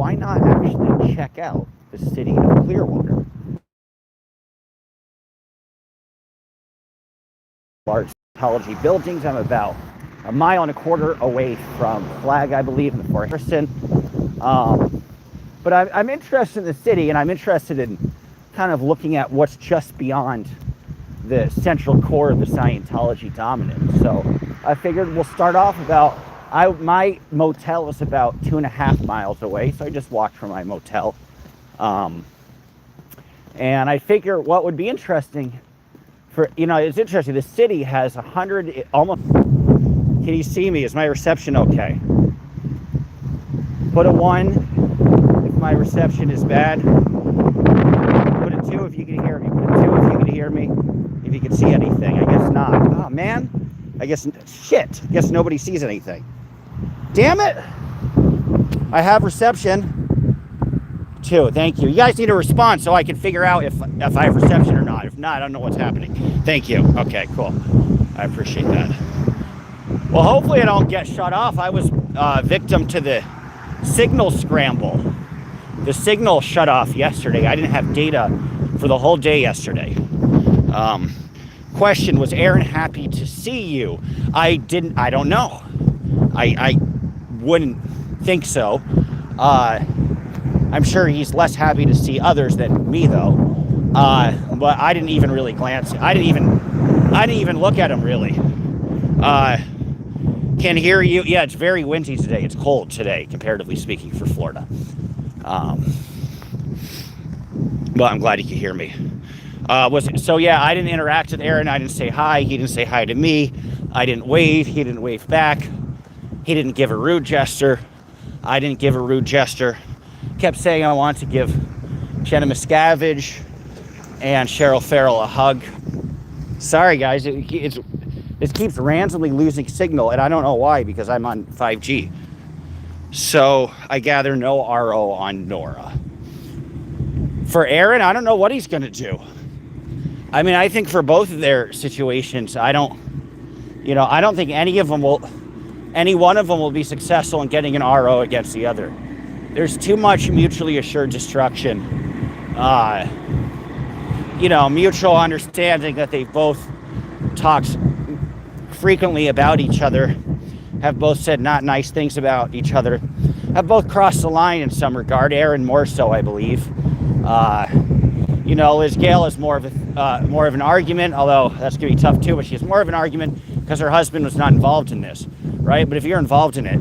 why not actually check out the city of Clearwater? Large Scientology buildings. I'm about a mile and a quarter away from Flag, I believe, in the forest. But I'm interested in the city, and I'm interested in kind of looking at what's just beyond the central core of the Scientology dominance. So I figured we'll start off my motel is about 2.5 miles away, so I just walked from my motel. And I figure what would be interesting it's interesting. The city has 100, almost. Can you see me? Is my reception okay? Put a 1 if my reception is bad. Put a 2 if you can hear me. Put a 2 if you can hear me. If you can see anything. I guess not. Oh, man. I guess nobody sees anything. Damn it. I have reception. 2, thank you. You guys need a response so I can figure out if I have reception or not. If not, I don't know what's happening. Thank you. Okay, cool. I appreciate that. Well, hopefully I don't get shut off. I was victim to the signal scramble. The signal shut off yesterday. I didn't have data for the whole day yesterday. Question, was Aaron happy to see you? I don't know. I wouldn't think so. I'm sure he's less happy to see others than me, though. But I didn't even really glance. I didn't even look at him, really. Can hear you. Yeah, it's very windy today. It's cold today, comparatively speaking, for Florida. But I'm glad he could hear me. So yeah, I didn't interact with Aaron. I didn't say hi. He didn't say hi to me. I didn't wave. He didn't wave back. He didn't give a rude gesture. I didn't give a rude gesture. Kept saying I want to give Jenna Miscavige and Cheryl Farrell a hug. Sorry, guys. It keeps randomly losing signal, and I don't know why, because I'm on 5G. So I gather no RO on Nora. For Aaron, I don't know what he's going to do. I mean, I think for both of their situations, I don't think any one of them will be successful in getting an RO against the other. There's too much mutually assured destruction. Mutual understanding that they both talked frequently about each other, have both said not nice things about each other, have both crossed the line in some regard. Aaron more so, I believe. Liz Gale is more of an argument, although that's gonna be tough too. But she has more of an argument because her husband was not involved in this, right? But if you're involved in it,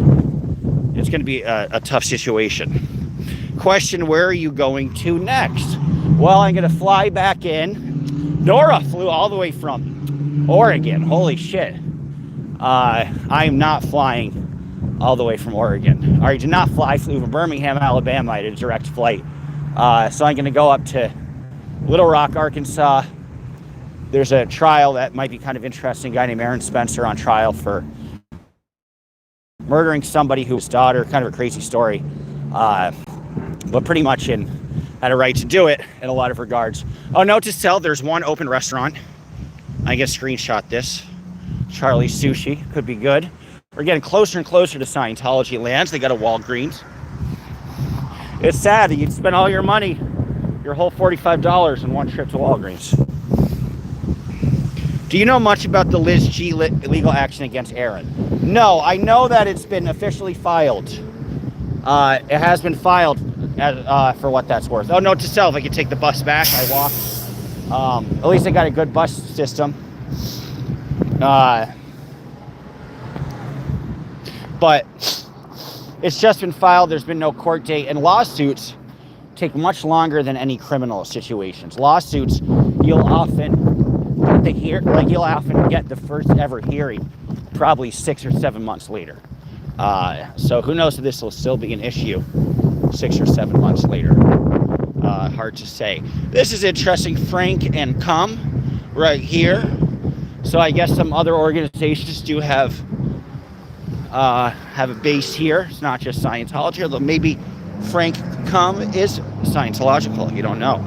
it's going to be a tough situation. Question, where are you going to next? Well, I'm going to fly back in. Nora flew all the way from Oregon. Holy shit. I'm not flying all the way from Oregon. I did not fly. I flew from Birmingham, Alabama. I did a direct flight. So I'm going to go up to Little Rock, Arkansas. There's a trial that might be kind of interesting. A guy named Aaron Spencer on trial for murdering somebody whose daughter, kind of a crazy story, but pretty much had a right to do it in a lot of regards. Oh, note to self, there's one open restaurant. I guess screenshot this. Charlie's Sushi, could be good. We're getting closer and closer to Scientology lands. They got a Walgreens. It's sad that you'd spend all your money, your whole $45 in one trip to Walgreens. Do you know much about the Liz G legal action against Aaron? No, I know that it's been officially filed. It has been filed for what that's worth. Oh, note to self, I can take the bus back. I walked. At least I got a good bus system. But it's just been filed. There's been no court date. And lawsuits take much longer than any criminal situations. Lawsuits, you'll often get the first ever hearing probably 6 or 7 months later. So who knows if this will still be an issue 6 or 7 months later. Hard to say. This is interesting. Frank and Cum right here. So I guess some other organizations do have a base here. It's not just Scientology, although maybe Frank Cum is Scientological. You don't know.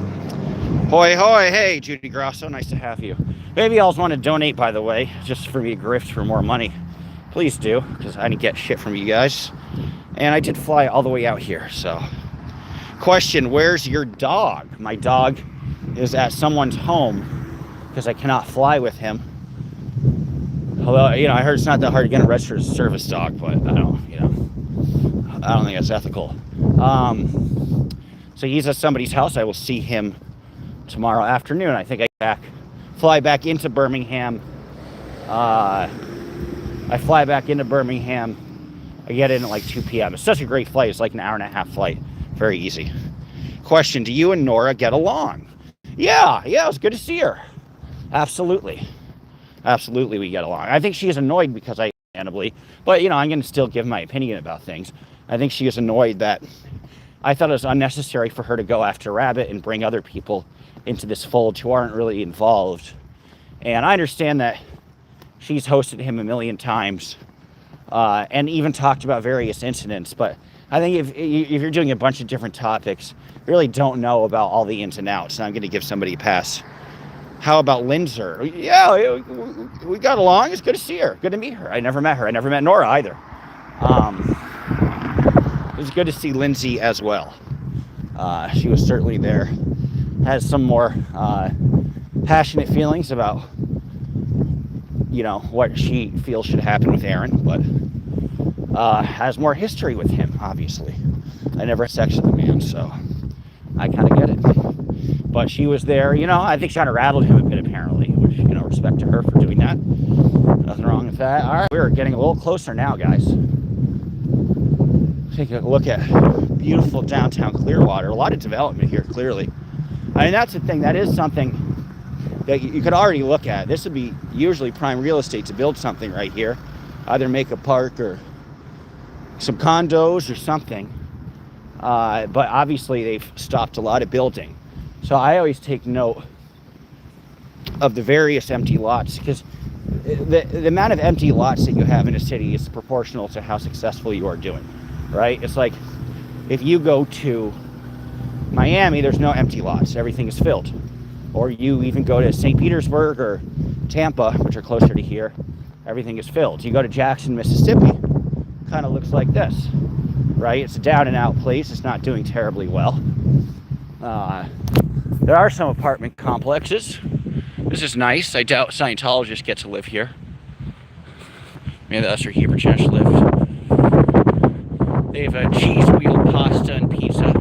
Hoi hoi, hey Judy Grosso, nice to have you. Maybe y'all want to donate, by the way, just for me to grift for more money. Please do, because I didn't get shit from you guys. And I did fly all the way out here, so Question, where's your dog? My dog is at someone's home because I cannot fly with him. Although, I heard it's not that hard to get a registered service dog, but I don't think that's ethical. So he's at somebody's house. I will see him tomorrow afternoon. I think I fly back into Birmingham. I fly back into Birmingham. I get in at like 2 p.m. It's such a great flight. It's like an hour and a half flight. Very easy. Question, do you and Nora get along? Yeah, it was good to see her. Absolutely we get along. I think she is annoyed because I understandably, but I'm going to still give my opinion about things. I think she is annoyed that I thought it was unnecessary for her to go after Rabbit and bring other people into this fold who aren't really involved. And I understand that she's hosted him a million times and even talked about various incidents, but I think if you're doing a bunch of different topics, you really don't know about all the ins and outs, and I'm going to give somebody a pass. How about Lindsay? Yeah, we got along. It's good to see her. Good to meet her. I never met her. I never met Nora either. It was good to see Lindsay as well. She was certainly there. Has some more passionate feelings about, what she feels should happen with Aaron, but has more history with him, obviously. I never sexted the man, so I kind of get it. But she was there, I think she kind of rattled him a bit, apparently, which, respect to her for doing that. Nothing wrong with that. All right, we're getting a little closer now, guys. Take a look at beautiful downtown Clearwater. A lot of development here, clearly. I mean, that's the thing. That is something that you could already look at. This would be usually prime real estate to build something right here. Either make a park or some condos or something. But obviously, they've stopped a lot of building. So I always take note of the various empty lots, because the amount of empty lots that you have in a city is proportional to how successful you are doing, right? It's like if you go to Miami, there's no empty lots. Everything is filled. Or you even go to St. Petersburg or Tampa, which are closer to here, everything is filled. You go to Jackson, Mississippi, kind of looks like this, right? It's a down and out place. It's not doing terribly well. There are some apartment complexes. This is nice. I doubt Scientologists get to live here. Maybe that's where Hebrew Church lived. They have a cheese wheel pasta and pizza.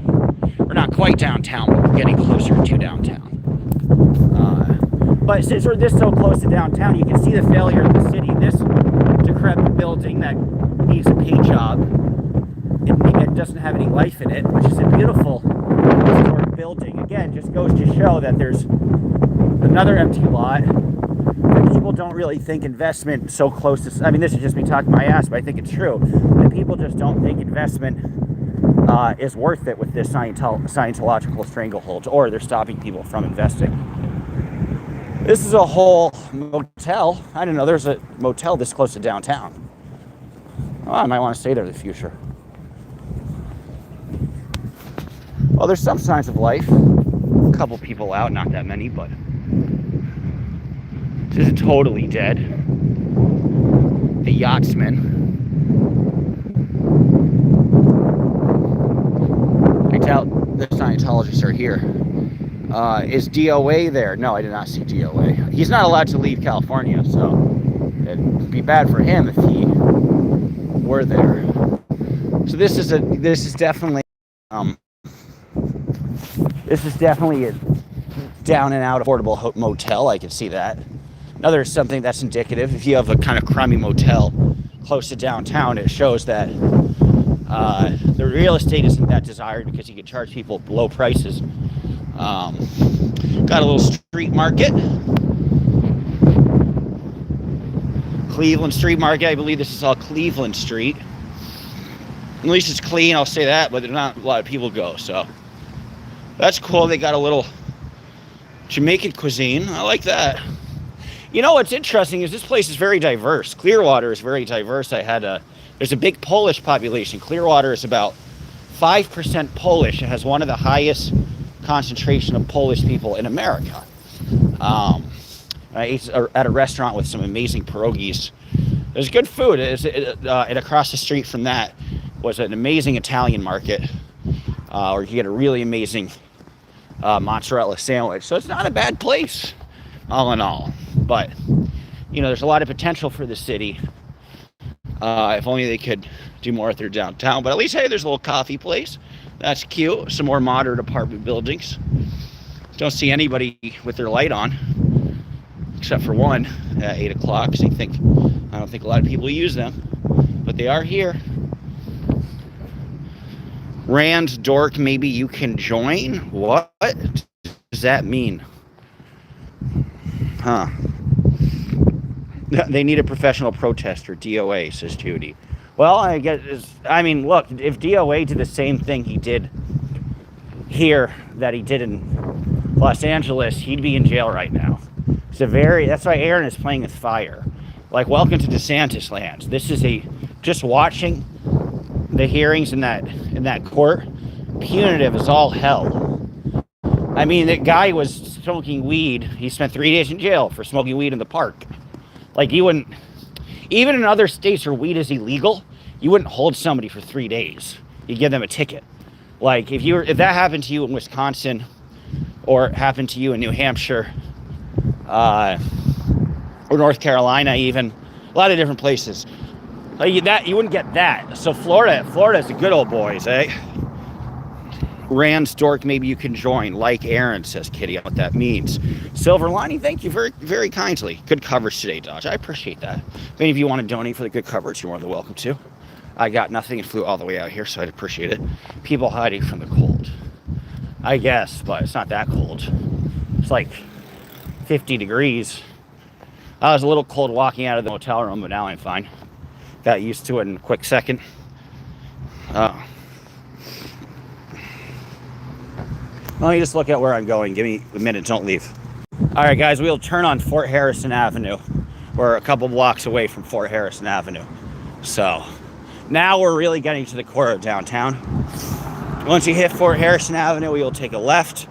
We're not quite downtown, but we're getting closer to downtown. But since we're this so close to downtown, you can see the failure of the city. This decrepit building that needs a paint job, it doesn't have any life in it, which is a beautiful historic building. Again, just goes to show that there's another empty lot. That people don't really think investment so close to... I mean, this is just me talking my ass, but I think it's true. That people just don't think investment is worth it with this Scientological stranglehold, or they're stopping people from investing. This is a whole motel. I didn't know there's a motel this close to downtown. Well, I might want to stay there in the future. Well, there's some signs of life. A couple people out, not that many, but this is totally dead. The Yachtsman. I doubt the Scientologists are here. Is DOA there? No, I did not see DOA. He's not allowed to leave California, so it'd be bad for him if he were there. So this is definitely a down and out affordable motel. I can see that. Now there's something that's indicative. If you have a kind of crummy motel close to downtown, it shows that the real estate isn't that desired, because you can charge people low prices. Got a little street market. Cleveland Street Market. I believe this is all Cleveland Street. At least it's clean, I'll say that, but there's not a lot of people go, so that's cool. They got a little Jamaican cuisine. I like that. You know what's interesting is this place is very diverse. Clearwater is very diverse. There's a big Polish population. Clearwater is about 5% Polish. It has one of the highest concentration of Polish people in America. I ate at a restaurant with some amazing pierogies. There's good food. And across the street from that was an amazing Italian market. or you get a really amazing mozzarella sandwich. So it's not a bad place, all in all. But, there's a lot of potential for the city. If only they could do more with their downtown. But at least, hey, there's a little coffee place. That's cute. Some more modern apartment buildings. Don't see anybody with their light on, except for one at 8 o'clock. I don't think a lot of people use them, but they are here. Rand Dork, maybe you can join? What does that mean? Huh. They need a professional protester, DOA, says Judy. Well, look, if DOA did the same thing he did here that he did in Los Angeles, he'd be in jail right now. That's why Aaron is playing with fire. Like, welcome to DeSantis land. This is just watching the hearings in that court, punitive as all hell. I mean, that guy was smoking weed. He spent 3 days in jail for smoking weed in the park. Like, you wouldn't, even in other states where weed is illegal, you wouldn't hold somebody for 3 days. You give them a ticket. Like, if that happened to you in Wisconsin, or happened to you in New Hampshire, or North Carolina, even a lot of different places, like you wouldn't get that. So Florida's the good old boys, eh? Rand Dork, maybe you can join. Like Aaron, says Kitty, what that means. Silver Lining, thank you very, very kindly. Good coverage today, Dodge. I appreciate that. If any of you want to donate for the good coverage, you're more than welcome to. I got nothing and flew all the way out here, so I'd appreciate it. People hiding from the cold, I guess, but it's not that cold. It's like 50 degrees. I was a little cold walking out of the hotel room, but now I'm fine. Got used to it in a quick second. Let me just look at where I'm going. Give me a minute, don't leave. All right, guys, we'll turn on Fort Harrison Avenue. We're a couple blocks away from Fort Harrison Avenue. So now we're really getting to the core of downtown. Once you hit Fort Harrison Avenue, we will take a left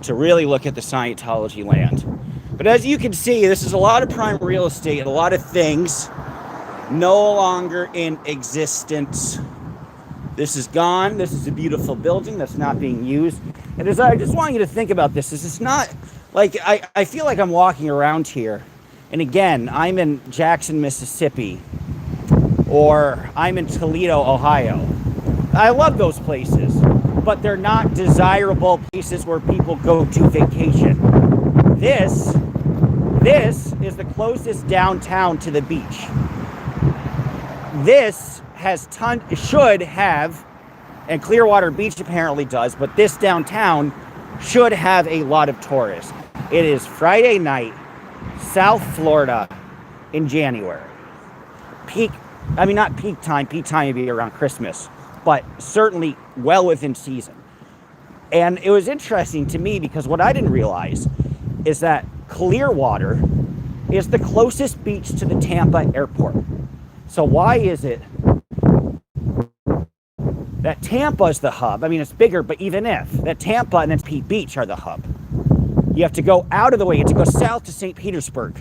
to really look at the Scientology land. But as you can see, this is a lot of prime real estate and a lot of things no longer in existence. This is gone. This is a beautiful building that's not being used. And I just want you to think about this. This is not like, I feel like I'm walking around here. And again, I'm in Jackson, Mississippi, or I'm in Toledo, Ohio. I love those places, but they're not desirable places where people go to vacation. This is the closest downtown to the beach. This should have, and Clearwater Beach apparently does, but this downtown should have a lot of tourists. It is Friday night, South Florida in January. Not peak time would be around Christmas, but certainly well within season. And it was interesting to me because what I didn't realize is that Clearwater is the closest beach to the Tampa airport. So why is it that Tampa is the hub? I mean, it's bigger, but even if that Tampa and then Pete Beach are the hub, you have to go out of the way. You have to go south to St. Petersburg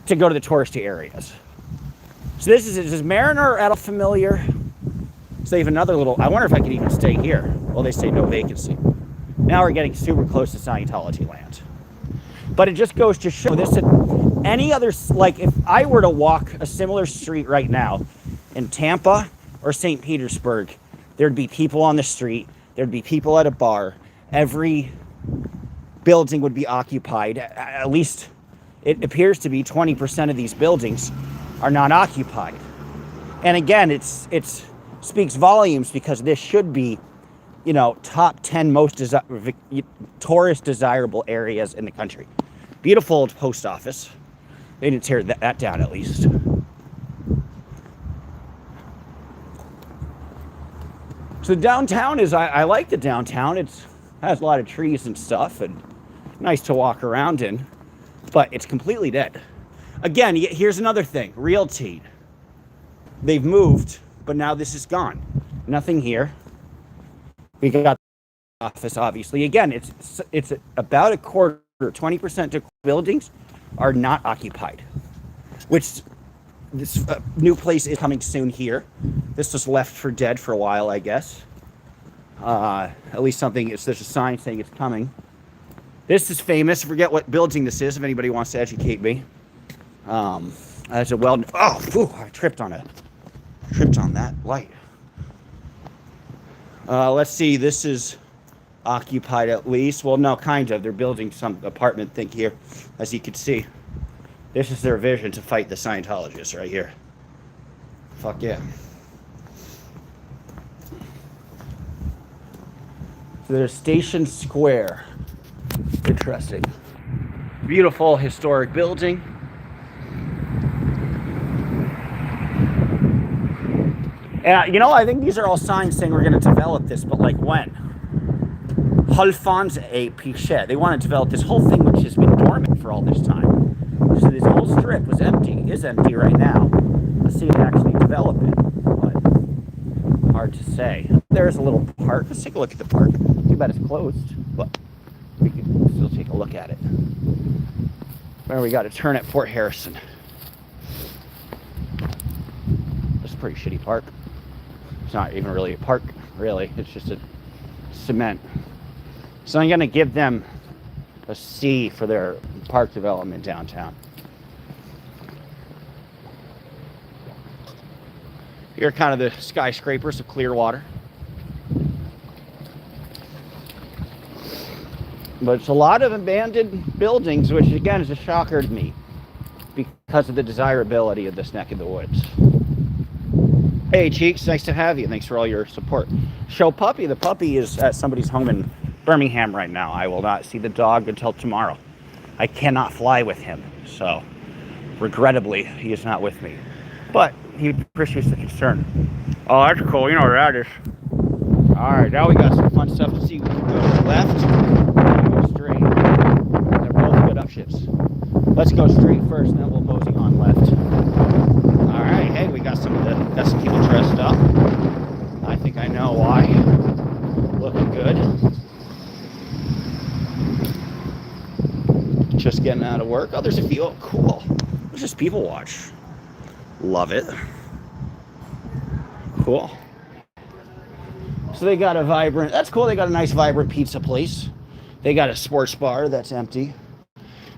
to go to the touristy areas. So is Mariner at all familiar? So they have another little, I wonder if I could even stay here. Well, they say no vacancy. Now we're getting super close to Scientology land. But it just goes to show this, any other, like if I were to walk a similar street right now in Tampa or St. Petersburg, there'd be people on the street, there'd be people at a bar, every building would be occupied. At least it appears to be 20% of these buildings are not occupied. And again, it speaks volumes because this should be, top 10 most tourist desirable areas in the country. Beautiful old post office. They didn't tear that down at least. So downtown I like the downtown. It has a lot of trees and stuff and nice to walk around in, but it's completely dead. Again, here's another thing, realty. They've moved, but now this is gone. Nothing here. We got the office, obviously. Again, it's about a quarter, 20% of buildings are not occupied, which this new place is coming soon here. This was left for dead for a while, I guess. At least something, there's a sign saying it's coming. This is famous. I forget what building this is if anybody wants to educate me. As a I tripped on that light. Let's see, this is occupied at least. Well, no, kind of. They're building some apartment thing here, as you can see. This is their vision to fight the Scientologists right here. Fuck yeah. So there's Station Square. Interesting. Beautiful historic building. And, you know, I think these are all signs saying we're going to develop this, but like when? Halfans et Pichet. They want to develop this whole thing, which has been dormant for all this time. So this whole strip is empty right now. Let's see it actually develop it, but hard to say. There's a little park. Let's take a look at the park. Too bad it's closed, but we can still take a look at it. Where we got a turn at Fort Harrison. It's a pretty shitty park. It's not even really a park, really. It's just a cement. So I'm going to give them a C for their park development downtown. Here are kind of the skyscrapers of Clearwater. But it's a lot of abandoned buildings, which again is a shocker to me because of the desirability of this neck of the woods. Hey Cheeks, nice to have you. Thanks for all your support. Show Puppy. The puppy is at somebody's home in Birmingham right now. I will not see the dog until tomorrow. I cannot fly with him, so regrettably he is not with me. But he appreciates the concern. Oh, that's cool. You know where that is. Alright, now we got some fun stuff to see. We can go left, and go straight. They're both good options. Let's go straight first, then we'll mosey on left. Alright, hey, we got some people dressed up. I think I know why. Looking good. Just getting out of work. Oh, there's a few. Oh, cool. There's just people watch. Love it. Cool. So they got a vibrant, that's cool. They got a nice vibrant pizza place. They got a sports bar that's empty.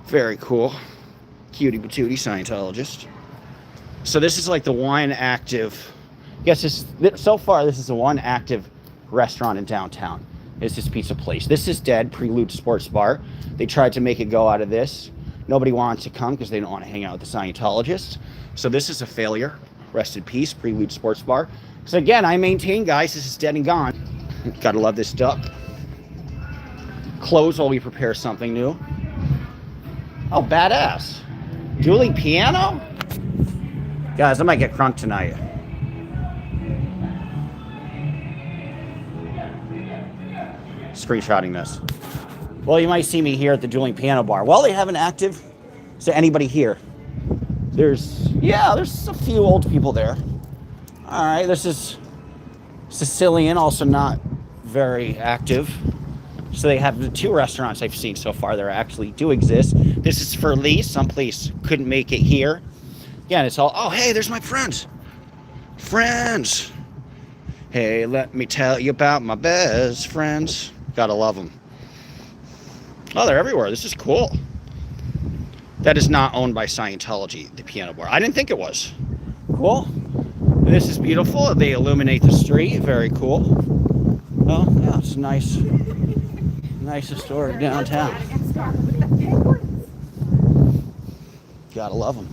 Very cool. Cutie patootie Scientologist. So this is like the one active, so far this is the one active restaurant in downtown. Is this pizza place. This is dead, Prelude Sports Bar. They tried to make it go out of this. Nobody wants to come because they don't want to hang out with the Scientologists. So this is a failure. Rest in peace, Prelude Sports Bar. So again, I maintain, guys, this is dead and gone. Gotta love this duck. Close while we prepare something new. Oh, badass. Dueling piano? Guys, I might get crunk tonight. Screenshotting this. Well, you might see me here at the Dueling Piano Bar. Well, they have an active. Is there anybody here? There's a few old people there. All right, this is Sicilian, also not very active. So they have the two restaurants I've seen so far that actually do exist. This is for lease. Some place couldn't make it here. Again, it's all, oh, hey, there's my friends. Friends. Hey, let me tell you about my best friends. Gotta love them. Oh, they're everywhere. This is cool. That is not owned by Scientology, the piano bar. I didn't think it was. Cool. This is beautiful. They illuminate the street. Very cool. Oh, yeah, it's nice. Nice historic downtown. Gotta love them.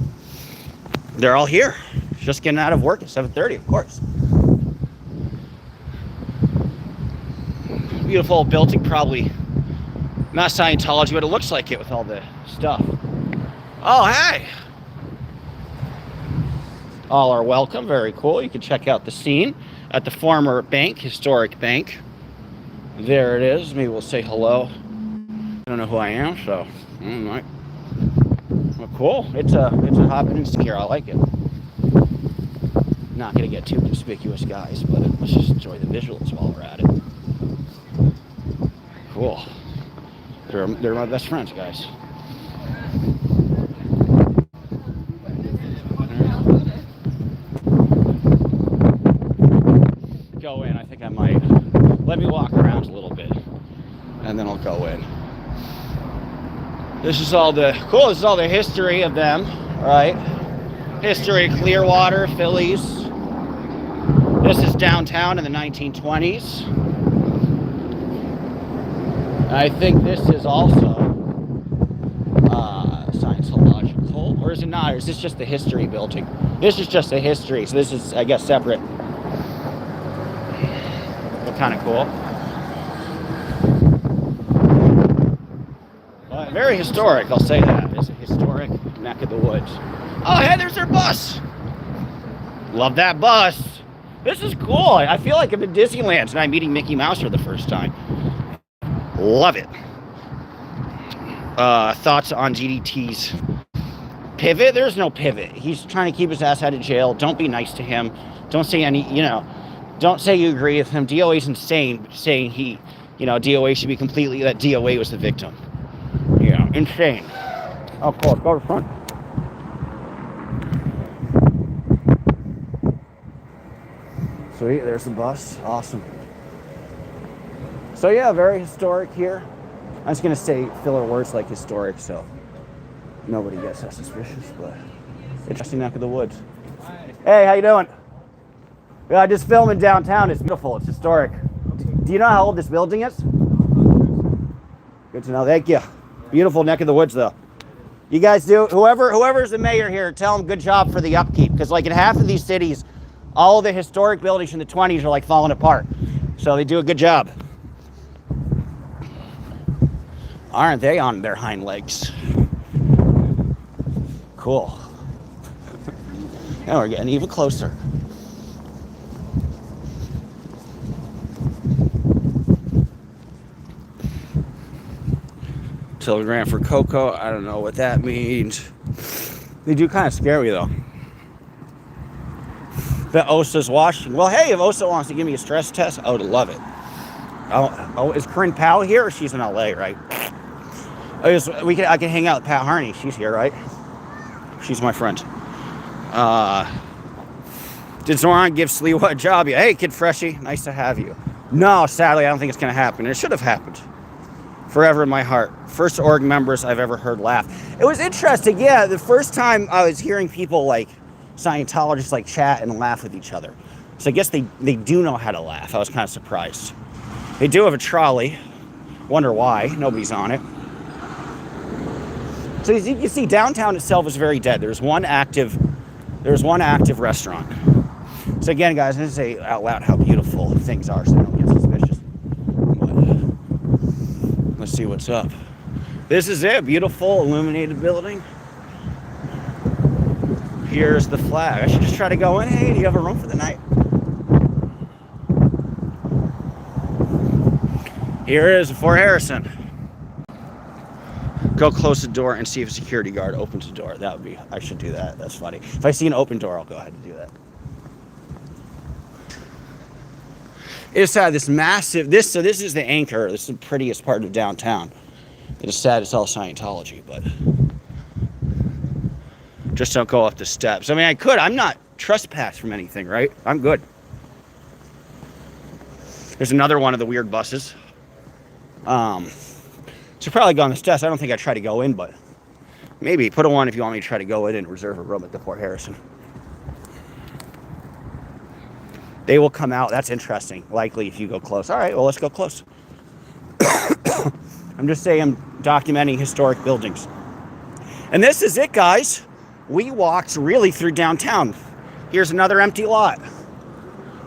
They're all here. Just getting out of work at 7:30, of course. Beautiful building, probably not Scientology, but it looks like it with all the stuff. Oh, hey! All are welcome. Very cool. You can check out the scene at the former bank, historic bank. There it is. Maybe we'll say hello. I don't know who I am, so well, cool. It's a happening here. I like it. Not gonna get too conspicuous, guys, but let's just enjoy the visuals while we're at it. Cool. They're my best friends, guys. Go in. I think I might. let me walk around a little bit, and then I'll go in. This is all the history of them, right? History of Clearwater, Phillies. This is downtown in the 1920s. I think this is also Scientological, or is it not? Or is this just the history building? This is just the history, so this is, I guess, separate. But kind of cool. But very historic, I'll say that. It's a historic neck of the woods. Oh, hey, there's their bus. Love that bus. This is cool. I feel like I'm in Disneyland and I'm meeting Mickey Mouse for the first time. Love it. Thoughts on GDT's pivot? There's no pivot. He's trying to keep his ass out of jail. Don't be nice to him. Don't say don't say you agree with him. DOA's insane, saying DOA should be completely, that DOA was the victim. Insane. Oh, cool. Go to the front. Sweet, there's the bus. Awesome. So yeah, very historic here. I'm just gonna say filler words like historic, so nobody gets that suspicious, but interesting neck of the woods. Hey, how you doing? Yeah, I just filming downtown. It's beautiful. It's historic. Do you know how old this building is? Good to know. Thank you. Beautiful neck of the woods, though. You guys do. Whoever's the mayor here, tell them good job for the upkeep, because like in half of these cities, all the historic buildings from the 20s are like falling apart. So they do a good job. Aren't they on their hind legs? Cool. Now we're getting even closer. Telegram for Coco. I don't know what that means. They do kind of scare me though. The OSA's watching. Well, hey, if OSA wants to give me a stress test, I would love it. Oh, is Corinne Powell here? Or she's in LA, right? I can hang out with Pat Harney. She's here, right? She's my friend. Did Zoran give Sliwa a job? Yeah. Hey, Kid Freshie, nice to have you. No, sadly, I don't think it's going to happen. It should have happened. Forever in my heart. First org members I've ever heard laugh. It was interesting. Yeah, the first time I was hearing people like Scientologists like chat and laugh with each other. So I guess they do know how to laugh. I was kind of surprised. They do have a trolley. Wonder why. Nobody's on it. So as you can see, downtown itself is very dead. There's one active restaurant. So again, guys, I'm going to say out loud how beautiful things are so I don't get suspicious. But let's see what's up. This is it. Beautiful illuminated building. Here's the flag. I should just try to go in. Hey, do you have a room for the night? Here is Fort Harrison. Go close the door and see if a security guard opens the door. I should do that. That's funny. If I see an open door, I'll go ahead and do that. It's this massive, so this is the anchor. This is the prettiest part of downtown. It is sad it's all Scientology, but just don't go up the steps. I mean, I could. I'm not trespassed from anything, right? I'm good. There's another one of the weird buses. Should probably go on the steps. I don't think I try to go in, but maybe put a one if you want me to try to go in and reserve a room at the Fort Harrison. They will come out. That's interesting. Likely if you go close. All right, well, let's go close. I'm just saying I'm documenting historic buildings. And this is it, guys. We walked really through downtown. Here's another empty lot.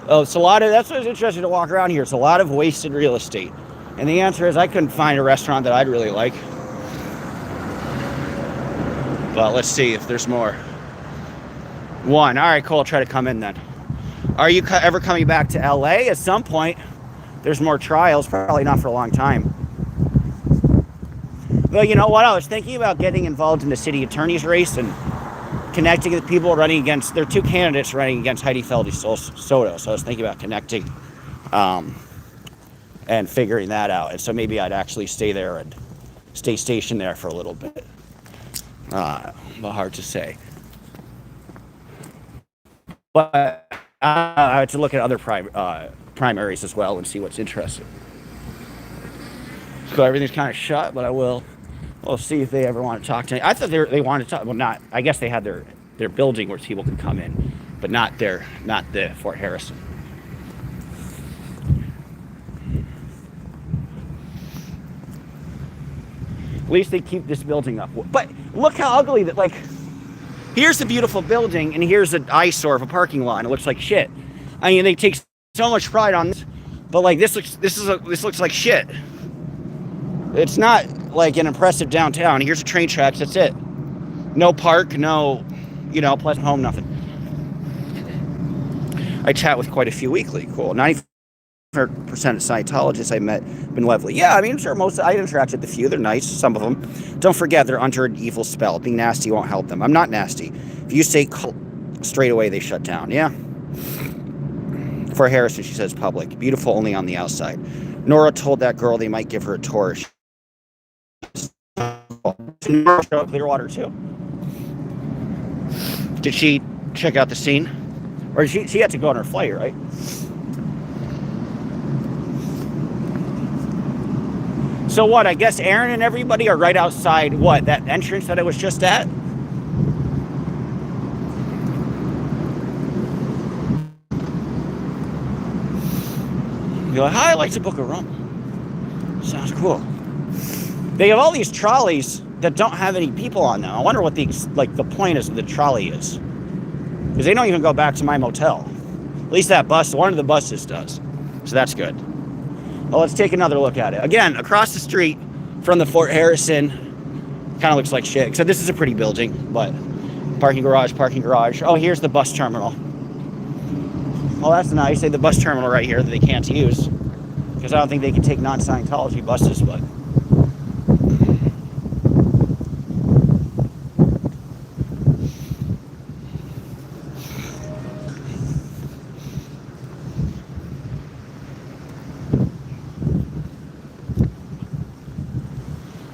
Oh, it's that's what's interesting to walk around here. It's a lot of wasted real estate. And the answer is I couldn't find a restaurant that I'd really like. But let's see if there's more. One. All right, cool. I'll try to come in then. Are you ever coming back to LA at some point? There's more trials. Probably not for a long time. Well, you know what? I was thinking about getting involved in the city attorney's race and connecting with people running against. There are two candidates running against Heidi Feldy Soto. So I was thinking about connecting. And figuring that out. And so maybe I'd actually stay there and stay stationed there for a little bit. But hard to say. But I had to look at other private primaries as well and see what's interesting. So everything's kind of shut, but we'll see if they ever want to talk to me. I thought they wanted to talk. Well, not. I guess they had their building where people could come in, but not the Fort Harrison. At least they keep this building up. But look how ugly that, like, here's a beautiful building and here's an eyesore of a parking lot and it looks like shit. I mean, they take so much pride on this, but like this looks like shit. It's not like an impressive downtown. Here's the train tracks, that's it. No park, no, Pleasant Home, nothing. I chat with quite a few weekly. Cool. 95% of Scientologists I met been lovely. Yeah, I mean, sure, I interact with a few. They're nice, some of them. Don't forget, they're under an evil spell. Being nasty won't help them. I'm not nasty. If you say straight away, they shut down. Yeah. For Harrison, she says public. Beautiful only on the outside. Nora told that girl they might give her a tour. Nora showed up Clearwater, too. Did she check out the scene? Or she had to go on her flight, right? So what, I guess Aaron and everybody are right outside, what, that entrance that I was just at? You're like, hi, I'd like to book a room. Sounds cool. They have all these trolleys that don't have any people on them. I wonder what the point is of the trolley is. Because they don't even go back to my motel. At least that bus, one of the buses does. So that's good. Well, let's take another look at it. Again, across the street from the Fort Harrison, kind of looks like shit. Except this is a pretty building, but parking garage. Oh, here's the bus terminal. Well, that's nice. They have the bus terminal right here that they can't use. Because I don't think they can take non-Scientology buses, but...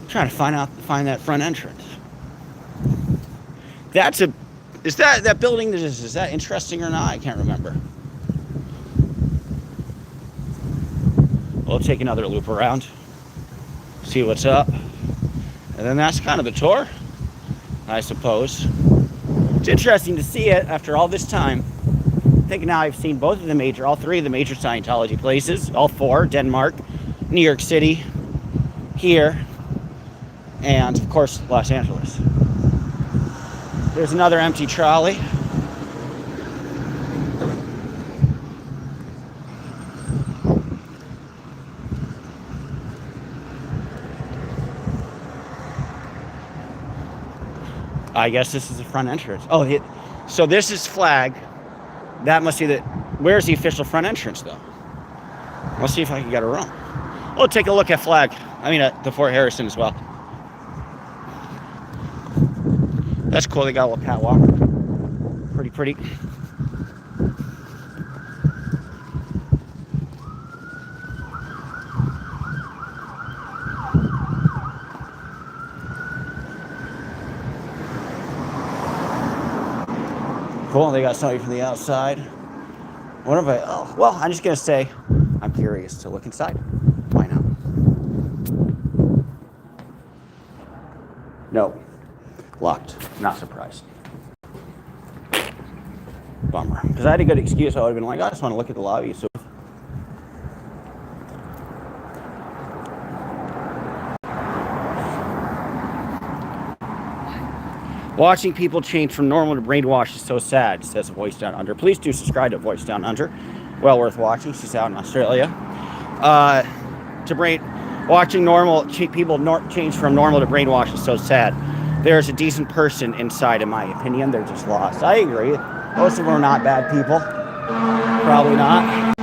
trying to find that front entrance. Is that building is that interesting or not? I can't remember. We'll take another loop around, see what's up, and then that's kind of the tour, I suppose. It's interesting to see it after all this time. I think now I've seen all three of the major Scientology places, all four: Denmark, New York City, here, and of course Los Angeles. There's another empty trolley. I guess this is the front entrance. Oh, so this is flag. That must be where's the official front entrance though? Let's see if I can get it wrong. We'll take a look at flag. I mean at the Fort Harrison as well. That's cool. They got a little catwalk. Pretty. Cool. They got somebody from the outside. What if well, I'm just going to say I'm curious to look inside. Why not? No. Locked. Not surprised. Bummer. Because I had a good excuse. I would have been like, I just want to look at the lobby. So watching people change from normal to brainwash is so sad, says Voice Down Under. Please do subscribe to Voice Down Under. Well worth watching. She's out in Australia. Watching people change from normal to brainwash is so sad. There's a decent person inside, in my opinion. They're just lost. I agree. Most of them are not bad people. Probably not.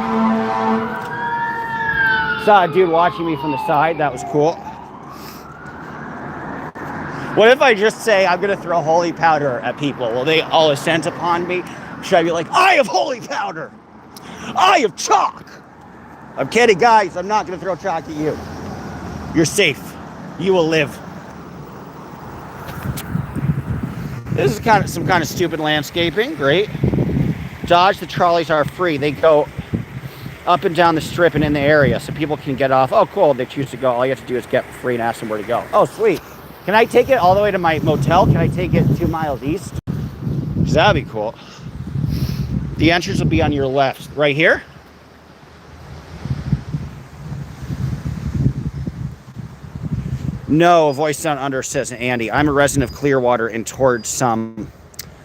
Saw a dude watching me from the side. That was cool. What if I just say I'm going to throw holy powder at people? Will they all assent upon me? Should I be like, I have holy powder. I have chalk. I'm kidding, guys. I'm not going to throw chalk at you. You're safe. You will live. This is some kind of stupid landscaping. Great. Dodge, the trolleys are free. They go up and down the strip and in the area so people can get off. Oh, cool. They choose to go. All you have to do is get free and ask them where to go. Oh, sweet. Can I take it all the way to my motel? Can I take it 2 miles east? Because that'd be cool. The entrance will be on your left. Right here? No, a voice down under, says Andy. I'm a resident of Clearwater and toured some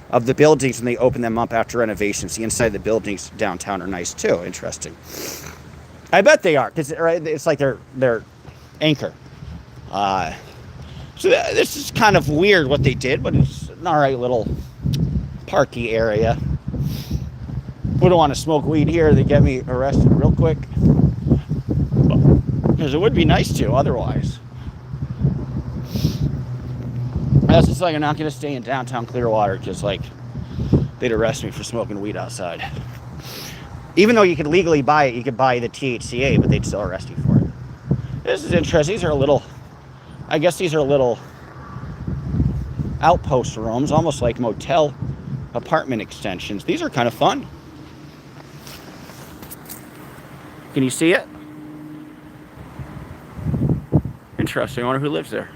of the buildings when they open them up after renovations. The inside of the buildings downtown are nice too. Interesting. I bet they are, because it's like their anchor. So this is kind of weird what they did, but it's an alright little parky area. Wouldn't want to smoke weed here. They get me arrested real quick. Because it would be nice to otherwise. That's just like I'm not going to stay in downtown Clearwater because like they'd arrest me for smoking weed outside. Even though you could legally buy it, you could buy the THCA, but they'd still arrest you for it. This is interesting. These are little outpost rooms, almost like motel apartment extensions. These are kind of fun. Can you see it? Interesting. I wonder who lives there.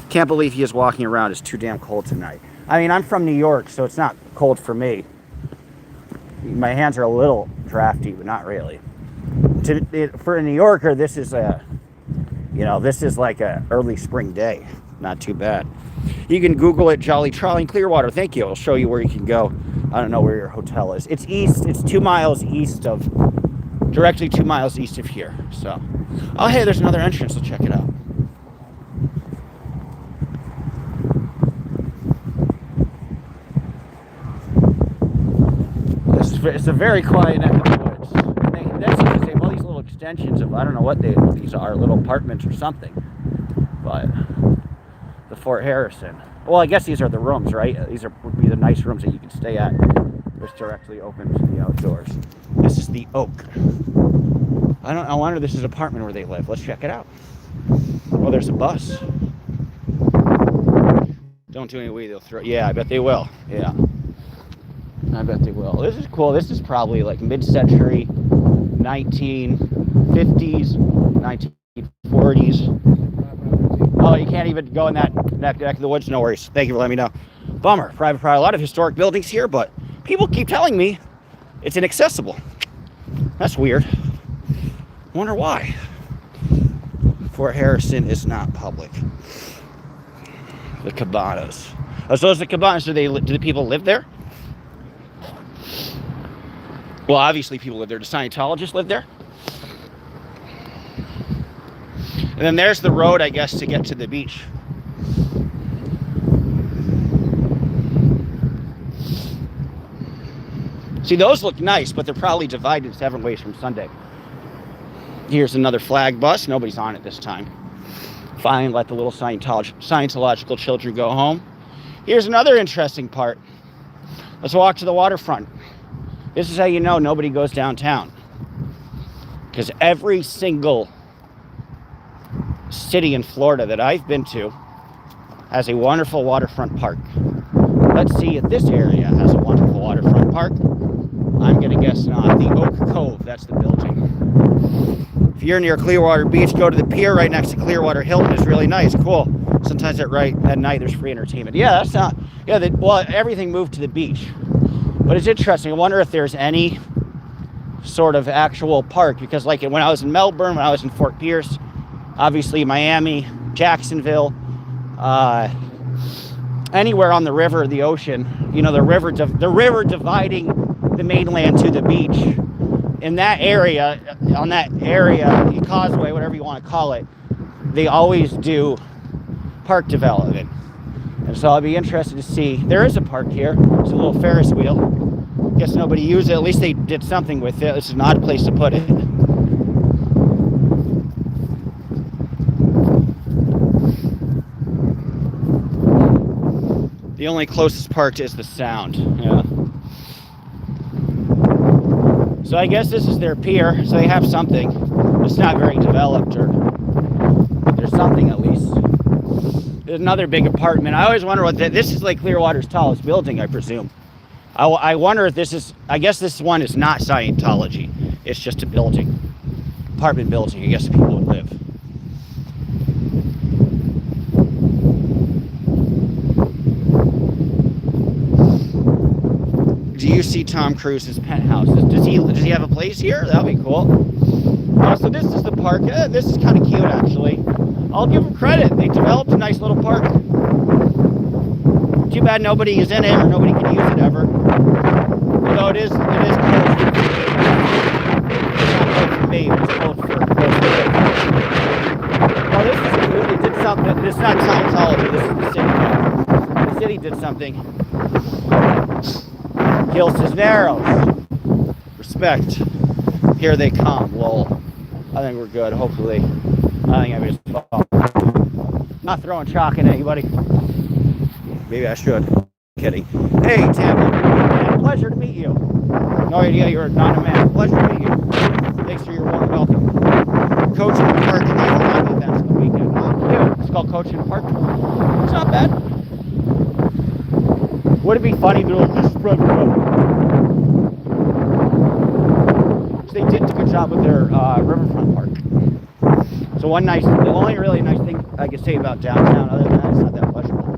Can't believe he is walking around. It's too damn cold tonight. I mean, I'm from New York, so it's not cold for me. My hands are a little drafty, but not really. For a New Yorker, this is like a early spring day. Not too bad. You can Google it, Jolly Trolley in Clearwater. Thank you. I'll show you where you can go. I don't know where your hotel is. It's east. It's 2 miles east of, directly 2 miles east of here. So, oh, hey, there's another entrance. Let's check it out. It's a very quiet neck of the woods. That's because they have all these little extensions of, I don't know what these are, little apartments or something. But the Fort Harrison. Well, I guess these are the rooms, right? Would be the nice rooms that you can stay at. It's directly open to the outdoors. This is the Oak. I wonder if this is an apartment where they live. Let's check it out. Oh, there's a bus. Don't do any weed, they'll throw. Yeah, I bet they will. Yeah. I bet they will. This is cool. This is probably like mid-century, 1950s, 1940s. Oh, you can't even go in that neck of the woods. No worries. Thank you for letting me know. Bummer. Private. A lot of historic buildings here, but people keep telling me it's inaccessible. That's weird. I wonder why. Fort Harrison is not public. The Cabanas. Oh, so those are the Cabanas. Do the people live there? Well, obviously people live there. Do Scientologists live there? And then there's the road, I guess, to get to the beach. See, those look nice, but they're probably divided 7 ways from Sunday. Here's another flag bus. Nobody's on it this time. Fine, let the little Scientological children go home. Here's another interesting part. Let's walk to the waterfront. This is how you know nobody goes downtown. Because every single city in Florida that I've been to has a wonderful waterfront park. Let's see if this area has a wonderful waterfront park. I'm going to guess not. The Oak Cove, that's the building. If you're near Clearwater Beach, go to the pier right next to Clearwater Hilton. It's really nice. Cool. Sometimes at night there's free entertainment. Yeah, that's not... Yeah, well, everything moved to the beach. But it's interesting. I wonder if there's any sort of actual park. Because like when I was in Melbourne, when I was in Fort Pierce, obviously Miami, Jacksonville, anywhere on the river or the ocean, you know, the river dividing the mainland to the beach. In that area, on that area, the causeway, whatever you want to call it, they always do park development. And so I'll be interested to see. There is a park here. It's a little Ferris wheel. Guess nobody used it. At least they did something with it. This is an odd place to put it. The only closest park is the Sound. Yeah. So I guess this is their pier. So they have something. It's not very developed, or there's something at least. There's another big apartment. I always wonder what this is. Like Clearwater's tallest building, I presume. I wonder if this is, I guess this one is not Scientology. It's just a building, apartment building. I guess people would live. Do you see Tom Cruise's penthouse? Does he have a place here? That'd be cool. So this is the park. This is kind of cute, actually. I'll give them credit. They developed a nice little park. Too bad nobody is in it or nobody can use it ever. Although it is cold. It's not cold for me, but it's cold for most people. Oh, this is cute. They did something. This is not Scientology. This is the city. The city did something. Gil Cisneros. Respect. Here they come. Lol. I think we're good. Hopefully. I think I just fall. Not throwing chalk at anybody. Maybe I should. Kidding. Hey, Tampa. Man, pleasure to meet you. No idea you're not a man. Pleasure to meet you. Thanks for your warm welcome. Coaching in the park, and they have a lot of events on the weekend. Oh, cute. It's called Coaching in the Park. It's not bad. Would it be funny to do this spread? They did a good job with their riverfront park. So the only really nice thing I could say about downtown, other than that, it's not that pleasurable.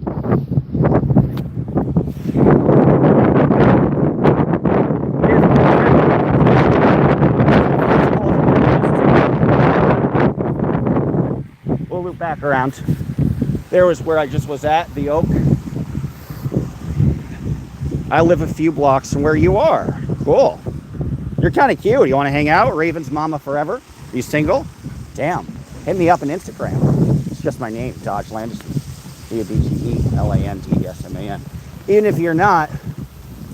We'll loop back around. There was where I just was at, the Oak. I live a few blocks from where you are. Cool. You're kind of cute. You want to hang out? Raven's Mama Forever? Are you single? Damn. Hit me up on Instagram. It's just my name, Dodge Landisman. DODGELANDSMAN. Even if you're not,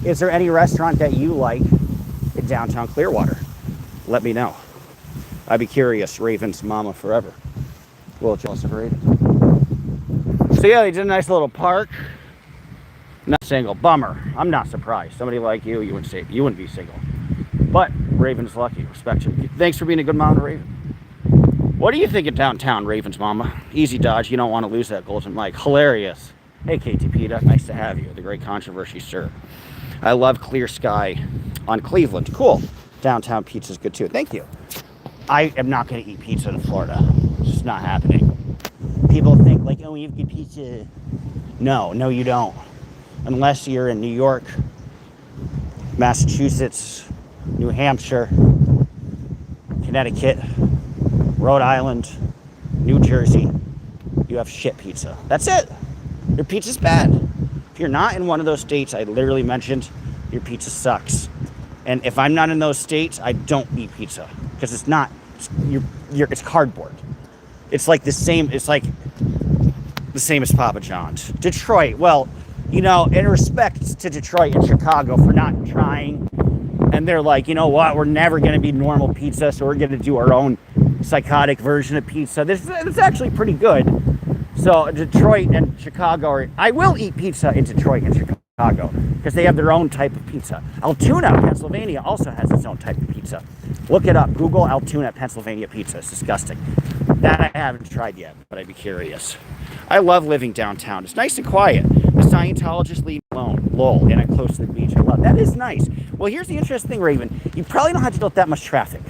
is there any restaurant that you like in downtown Clearwater? Let me know. I'd be curious. Raven's Mama Forever. Well, jealous of Raven. So yeah, they did a nice little park. Not single. Bummer. I'm not surprised. Somebody like you wouldn't be single. But Raven's lucky. Respect you. Thanks for being a good mom to Raven. What do you think of downtown, Raven's Mama? Easy dodge. You don't want to lose that golden mic. Hilarious. Hey, Katie Peta. Nice to have you. The great controversy, sir. I love clear sky on Cleveland. Cool. Downtown pizza's good too. Thank you. I am not going to eat pizza in Florida. It's just not happening. People think like, oh, you have good pizza. No, you don't. Unless you're in New York, Massachusetts, New Hampshire, Connecticut, Rhode Island, New Jersey, you have shit pizza. That's it. Your pizza's bad. If you're not in one of those states I literally mentioned, your pizza sucks. And if I'm not in those states, I don't eat pizza because it's not. It's cardboard. It's like the same. It's like the same as Papa John's. Detroit. Well, you know, in respect to Detroit and Chicago for not trying, and they're like, you know what? We're never going to be normal pizza, so we're going to do our own psychotic version of pizza. This is actually pretty good. So Detroit and Chicago I will eat pizza in Detroit and Chicago because they have their own type of pizza. Altoona, Pennsylvania also has its own type of pizza. Look it up. Google Altoona, Pennsylvania pizza. It's disgusting. That I haven't tried yet, but I'd be curious. I love living downtown. It's nice and quiet. The Scientologists leave me alone. Lol. And I'm close to the beach. I love that. Is nice. Well, here's the interesting thing, Raven. You probably don't have to deal with that much traffic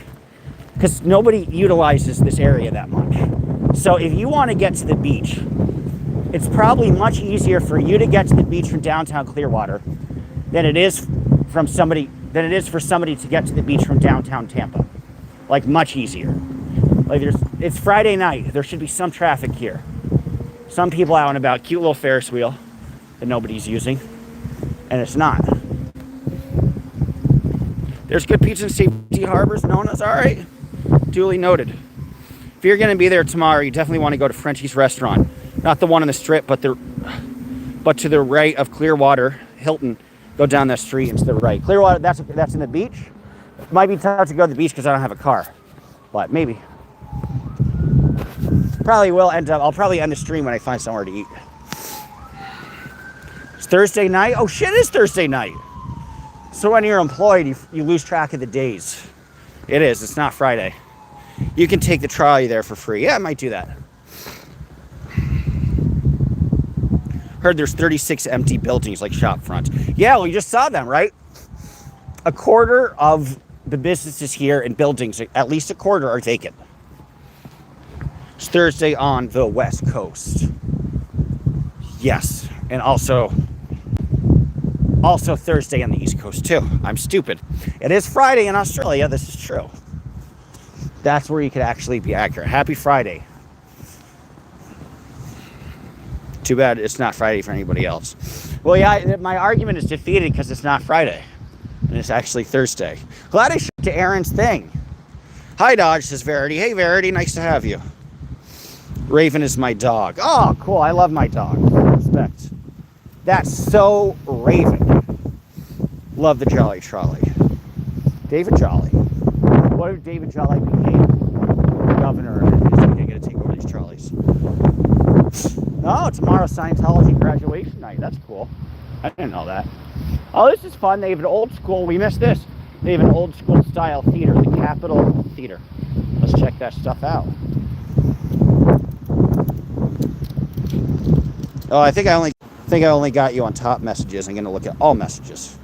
because nobody utilizes this area that much. So if you want to get to the beach, it's probably much easier for you to get to the beach from downtown Clearwater than it is for somebody to get to the beach from downtown Tampa. Like much easier. Like it's Friday night. There should be some traffic here. Some people out and about. Cute little Ferris wheel that nobody's using. And it's not. There's good pizza in Safety Harbors. Nona's all right. Duly noted. If you're going to be there tomorrow, you definitely want to go to Frenchie's Restaurant. Not the one on the Strip, but to the right of Clearwater, Hilton. Go down that street and to the right. Clearwater, that's in the beach. It might be tough to go to the beach because I don't have a car. But maybe. I'll probably end the stream when I find somewhere to eat. It's Thursday night. Oh shit, it is Thursday night. So when you're employed, you lose track of the days. It is. It's not Friday. You can take the trolley there for free. Yeah, I might do that. Heard there's 36 empty buildings like shop front. Yeah, well, you just saw them, right? A quarter of the businesses here and buildings, at least a quarter, are vacant. It's Thursday on the West Coast. Yes, and also Thursday on the East Coast too. I'm stupid. It is Friday in Australia. This is true. That's where you could actually be accurate. Happy Friday. Too bad it's not Friday for anybody else. Well, yeah, my argument is defeated because it's not Friday. And it's actually Thursday. Glad I shipped to Aaron's thing. Hi, Dodge, says Verity. Hey, Verity, nice to have you. Raven is my dog. Oh, cool. I love my dog. Respect. That's so Raven. Love the Jolly Trolley. David Jolly. What if David Jolly became governor and he's going to take over these trolleys? Oh, tomorrow's Scientology graduation night. That's cool. I didn't know that. Oh, this is fun. They have an old school. We missed this. They have an old school style theater, the Capitol Theater. Let's check that stuff out. Oh, I think I only got you on top messages. I'm going to look at all messages.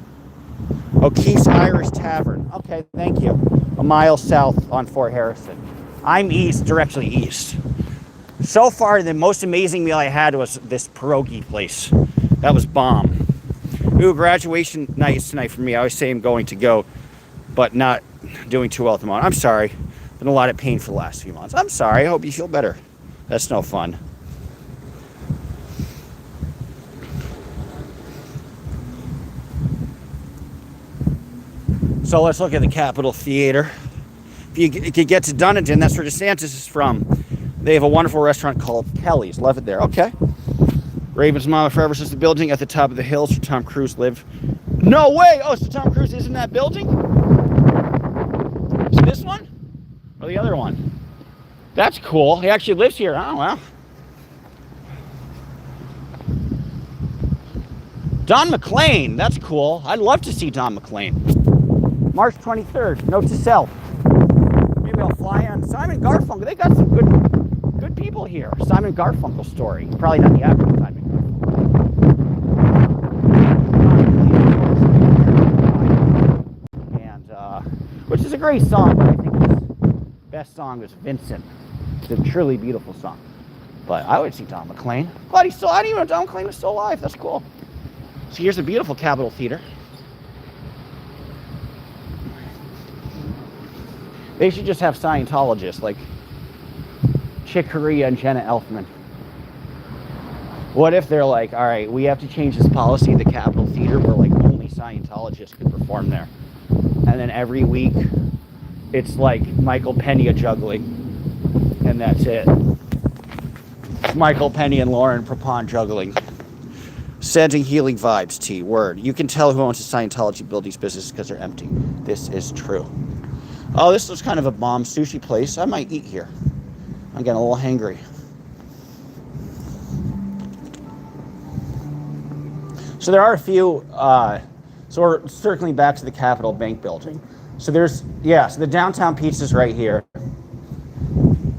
O'Keefe's Irish Tavern. Okay, thank you. A mile south on Fort Harrison. I'm east, directly east. So far, the most amazing meal I had was this pierogi place. That was bomb. Ooh, graduation night is tonight for me. I always say I'm going to go, but not doing too well at the moment. I'm sorry. Been a lot of pain for the last few months. I'm sorry. I hope you feel better. That's no fun. So let's look at the Capitol Theater. If you get to Dunedin, that's where DeSantis is from. They have a wonderful restaurant called Kelly's. Love it there. Okay. Raven's Mama Forever says the building at the top of the hills where Tom Cruise lived. No way! Oh, so Tom Cruise is in that building? Is it this one? Or the other one? That's cool. He actually lives here. Oh, wow. Don McLean. That's cool. I'd love to see Don McLean. March 23rd. Note to self. Maybe I'll fly on Simon Garfunkel. They got some good people here. Simon Garfunkel story. Probably not the average Simon Garfunkel. And which is a great song, but I think his best song was Vincent. It's a truly beautiful song. But I would see Don McLean. But he's still, I didn't even know Don McLean was still alive. That's cool. So here's a beautiful Capitol Theater. They should just have Scientologists like Chick Corea and Jenna Elfman. What if they're like, all right, we have to change this policy at the Capitol Theater where like only Scientologists can perform there. And then every week it's like Michael Pena juggling. And that's it. Michael Pena and Lauren Prapon juggling. Sending healing vibes, T. Word. You can tell who owns a Scientology buildings business because they're empty. This is true. Oh, this looks kind of a bomb sushi place. I might eat here. I'm getting a little hangry. So there are a few, so we're circling back to the Capitol Bank building. So so the downtown pizza's right here.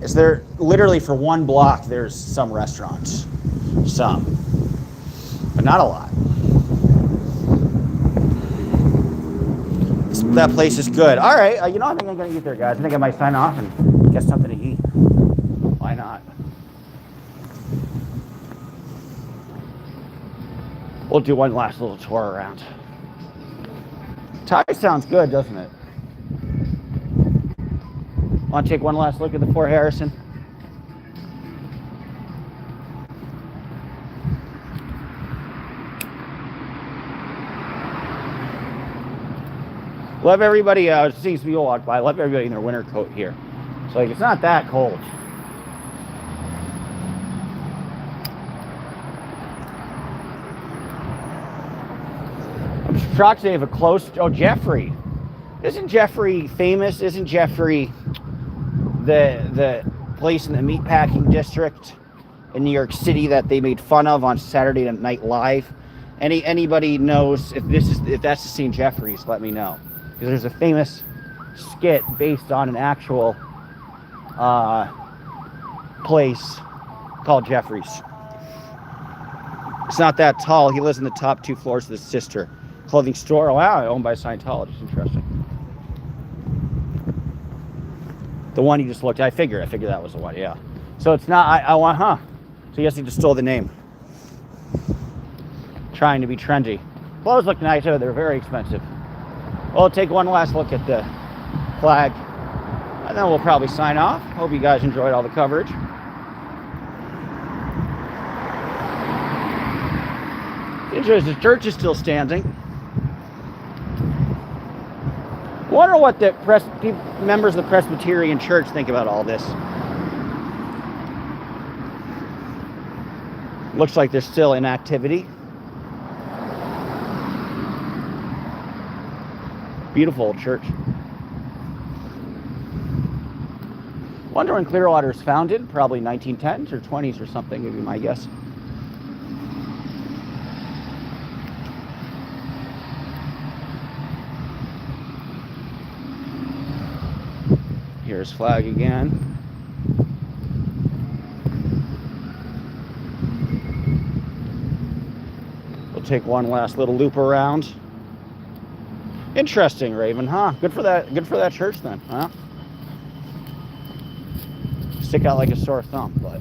Is there, literally for one block, there's some restaurants. Some. But not a lot. That place is good. All right, I think I'm going to eat there, guys. I think I might sign off and get something to eat. Why not? We'll do one last little tour around. Thai sounds good, doesn't it? Want to take one last look at the Fort Harrison? Love everybody, seeing some people walk by, love everybody in their winter coat here. So it's not that cold. I'm shocked they have a close, Jeffrey. Isn't Jeffrey famous? Isn't Jeffrey the place in the meatpacking district in New York City that they made fun of on Saturday Night Live? Anybody knows if that's the scene Jeffrey's, let me know. Because there's a famous skit based on an actual place called Jeffrey's. It's not that tall. He lives in the top 2 floors of his sister. Clothing store. Oh, wow, owned by Scientologists. Interesting. The one you just looked at. I figured that was the one, yeah. So it's not, I want, huh. So I guess he just stole the name. Trying to be trendy. Clothes look nice, too. They're very expensive. We'll take one last look at the flag, and then we'll probably sign off. Hope you guys enjoyed all the coverage. Interesting, the church is still standing. Wonder what the members of the Presbyterian Church think about all this. Looks like they're still in activity. Beautiful old church. Wonder when Clearwater was founded, probably 1910s or 20s or something, would be my guess. Here's flag again. We'll take one last little loop around. Interesting, Raven, huh? Good for that church then, huh? Stick out like a sore thumb, but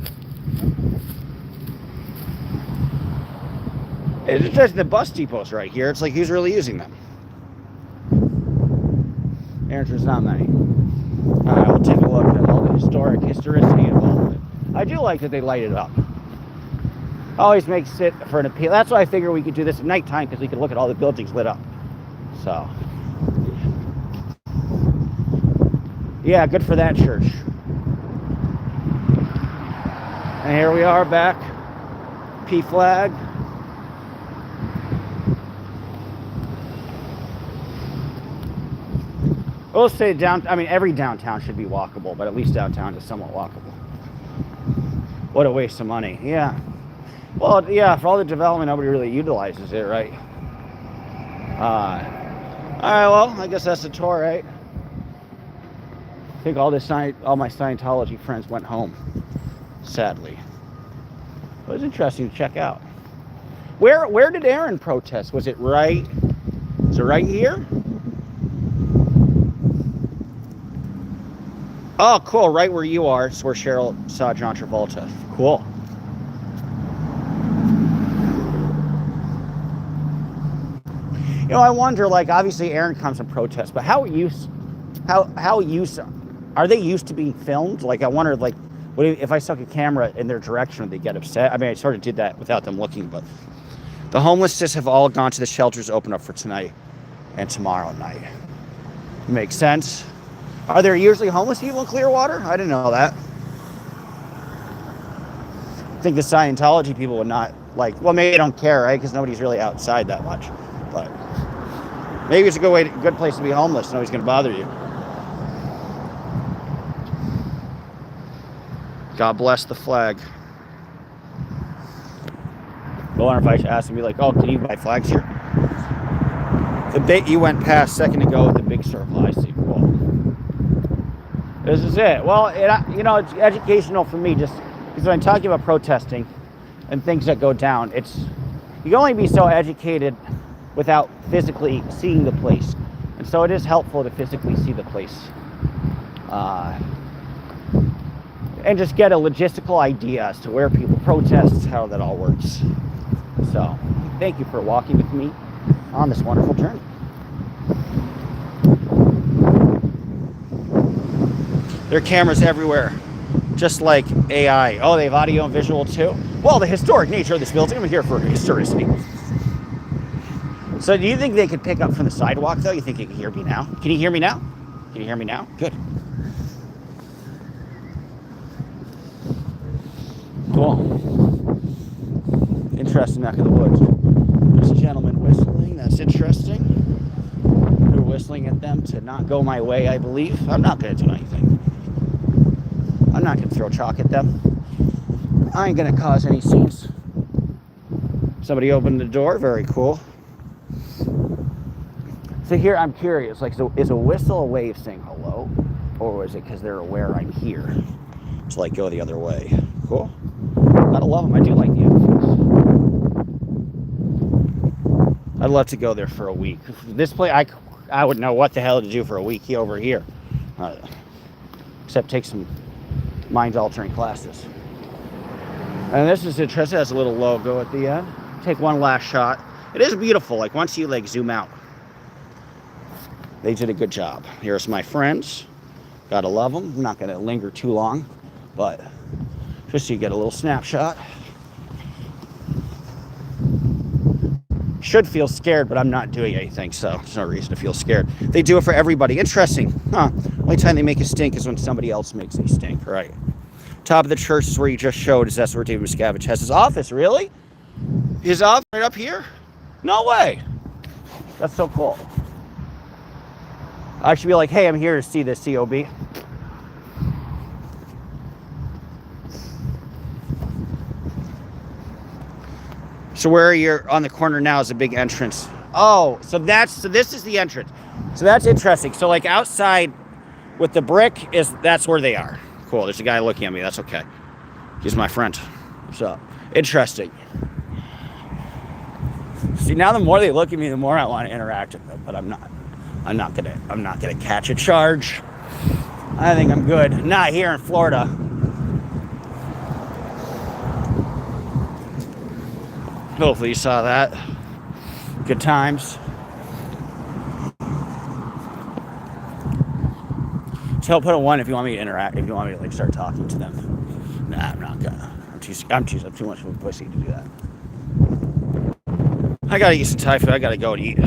it's just the bus depots right here. It's like who's really using them? There's not many. All right, we'll take a look at all the historicity of all of it. I do like that they light it up. Always makes it for an appeal. That's why I figure we could do this at nighttime, because we could look at all the buildings lit up. So, yeah, good for that church. And here we are back. P flag. We'll say every downtown should be walkable, but at least downtown is somewhat walkable. What a waste of money. Yeah. Well, yeah, for all the development, nobody really utilizes it, right? All right, well, I guess that's the tour, right? I think all my Scientology friends went home, sadly. But it was interesting to check out. Where did Aaron protest? Was it right here? Oh, cool, right where you are. It's where Cheryl saw John Travolta. Cool. You know, I wonder, like, obviously Aaron comes from protests, but how are they used to being filmed? Like, I wonder, like, what if I stuck a camera in their direction, would they get upset? I mean, I sort of did that without them looking, but the homeless have all gone to the shelters open up for tonight and tomorrow night. Makes sense. Are there usually homeless people in Clearwater? I didn't know that. I think the Scientology people would not, like, well, maybe they don't care, right? Because nobody's really outside that much. But maybe it's a good place to be homeless. Nobody's going to bother you. God bless the flag. I wonder if I should ask them, be like, oh, can you buy flags here? The bit you went past a second ago with the big circle. I see. Cool. This is it. Well, it's educational for me, just because when I'm talking about protesting and things that go down, you can only be so educated without physically seeing the place. And so it is helpful to physically see the place. And just get a logistical idea as to where people protest, how that all works. So, thank you for walking with me on this wonderful journey. There are cameras everywhere, just like AI. Oh, they have audio and visual too? Well, the historic nature of this building, I'm here for historicity. So do you think they could pick up from the sidewalk, though? You think you can hear me now? Can you hear me now? Can you hear me now? Good. Cool. Interesting neck of the woods. There's a gentleman whistling. That's interesting. They're whistling at them to not go my way, I believe. I'm not going to do anything. I'm not going to throw chalk at them. I ain't going to cause any scenes. Somebody opened the door. Very cool. So here, I'm curious. Like, so is a whistle a way of saying hello? Or is it because they're aware I'm here to, like, go the other way? Cool. Gotta love them. I do like the outfits. I'd love to go there for a week. This place, I wouldn't know what the hell to do for a week over here. except take some mind-altering classes. And this is interesting. It has a little logo at the end. Take one last shot. It is beautiful. Like once you like zoom out, they did a good job. Here's my friends. Gotta love them. I'm not gonna linger too long, but just so you get a little snapshot. Should feel scared, but I'm not doing anything, so there's no reason to feel scared. They do it for everybody. Interesting, huh? Only time they make a stink is when somebody else makes a stink, right? Top of the church is where you just showed. Is that's where David Miscavige has his office? Really? His office right up here? No way. That's so cool. I should be like, hey, I'm here to see this COB. So where you're on the corner now is a big entrance. Oh, so this is the entrance. So that's interesting. So like outside with the brick that's where they are. Cool. There's a guy looking at me. That's okay. He's my friend. So interesting. See, now the more they look at me, the more I want to interact with them, but I'm not gonna catch a charge. I think I'm good. Not here in Florida. Hopefully you saw that. Good times. So I'll put a 1 if you want me to interact, if you want me to like start talking to them. Nah, I'm not gonna. I'm too much of a pussy to do that. I gotta eat some Thai food. I gotta go and eat.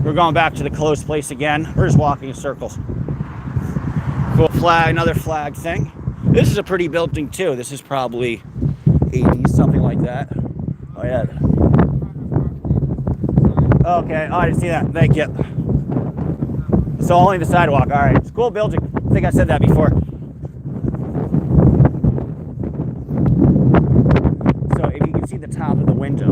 We're going back to the closed place again. We're just walking in circles. Cool flag, another flag thing. This is a pretty building too. This is probably 80s, something like that. Oh yeah. Okay, oh, I didn't see that. Thank you. So only the sidewalk. All right, it's a cool building. I think I said that before. So if you can see the top of the window,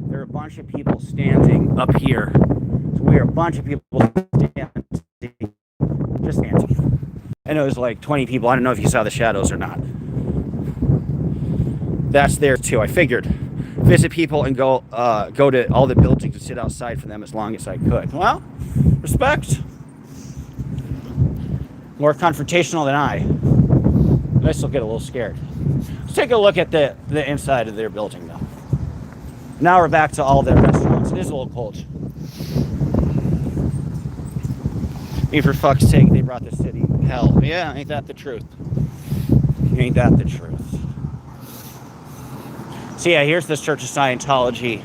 there are a bunch of people standing up here. So we are a bunch of people standing, just standing. And it was like 20 people. I don't know if you saw the shadows or not. That's there too. I figured visit people and go to all the buildings and sit outside for them as long as I could. Well, respect. More confrontational than I still get a little scared. Let's take a look at the inside of their building though. Now we're back to all their restaurants. It is a little cold. I mean, for fuck's sake, they brought the city hell. Yeah, ain't that the truth? Ain't that the truth? So yeah, here's this Church of Scientology,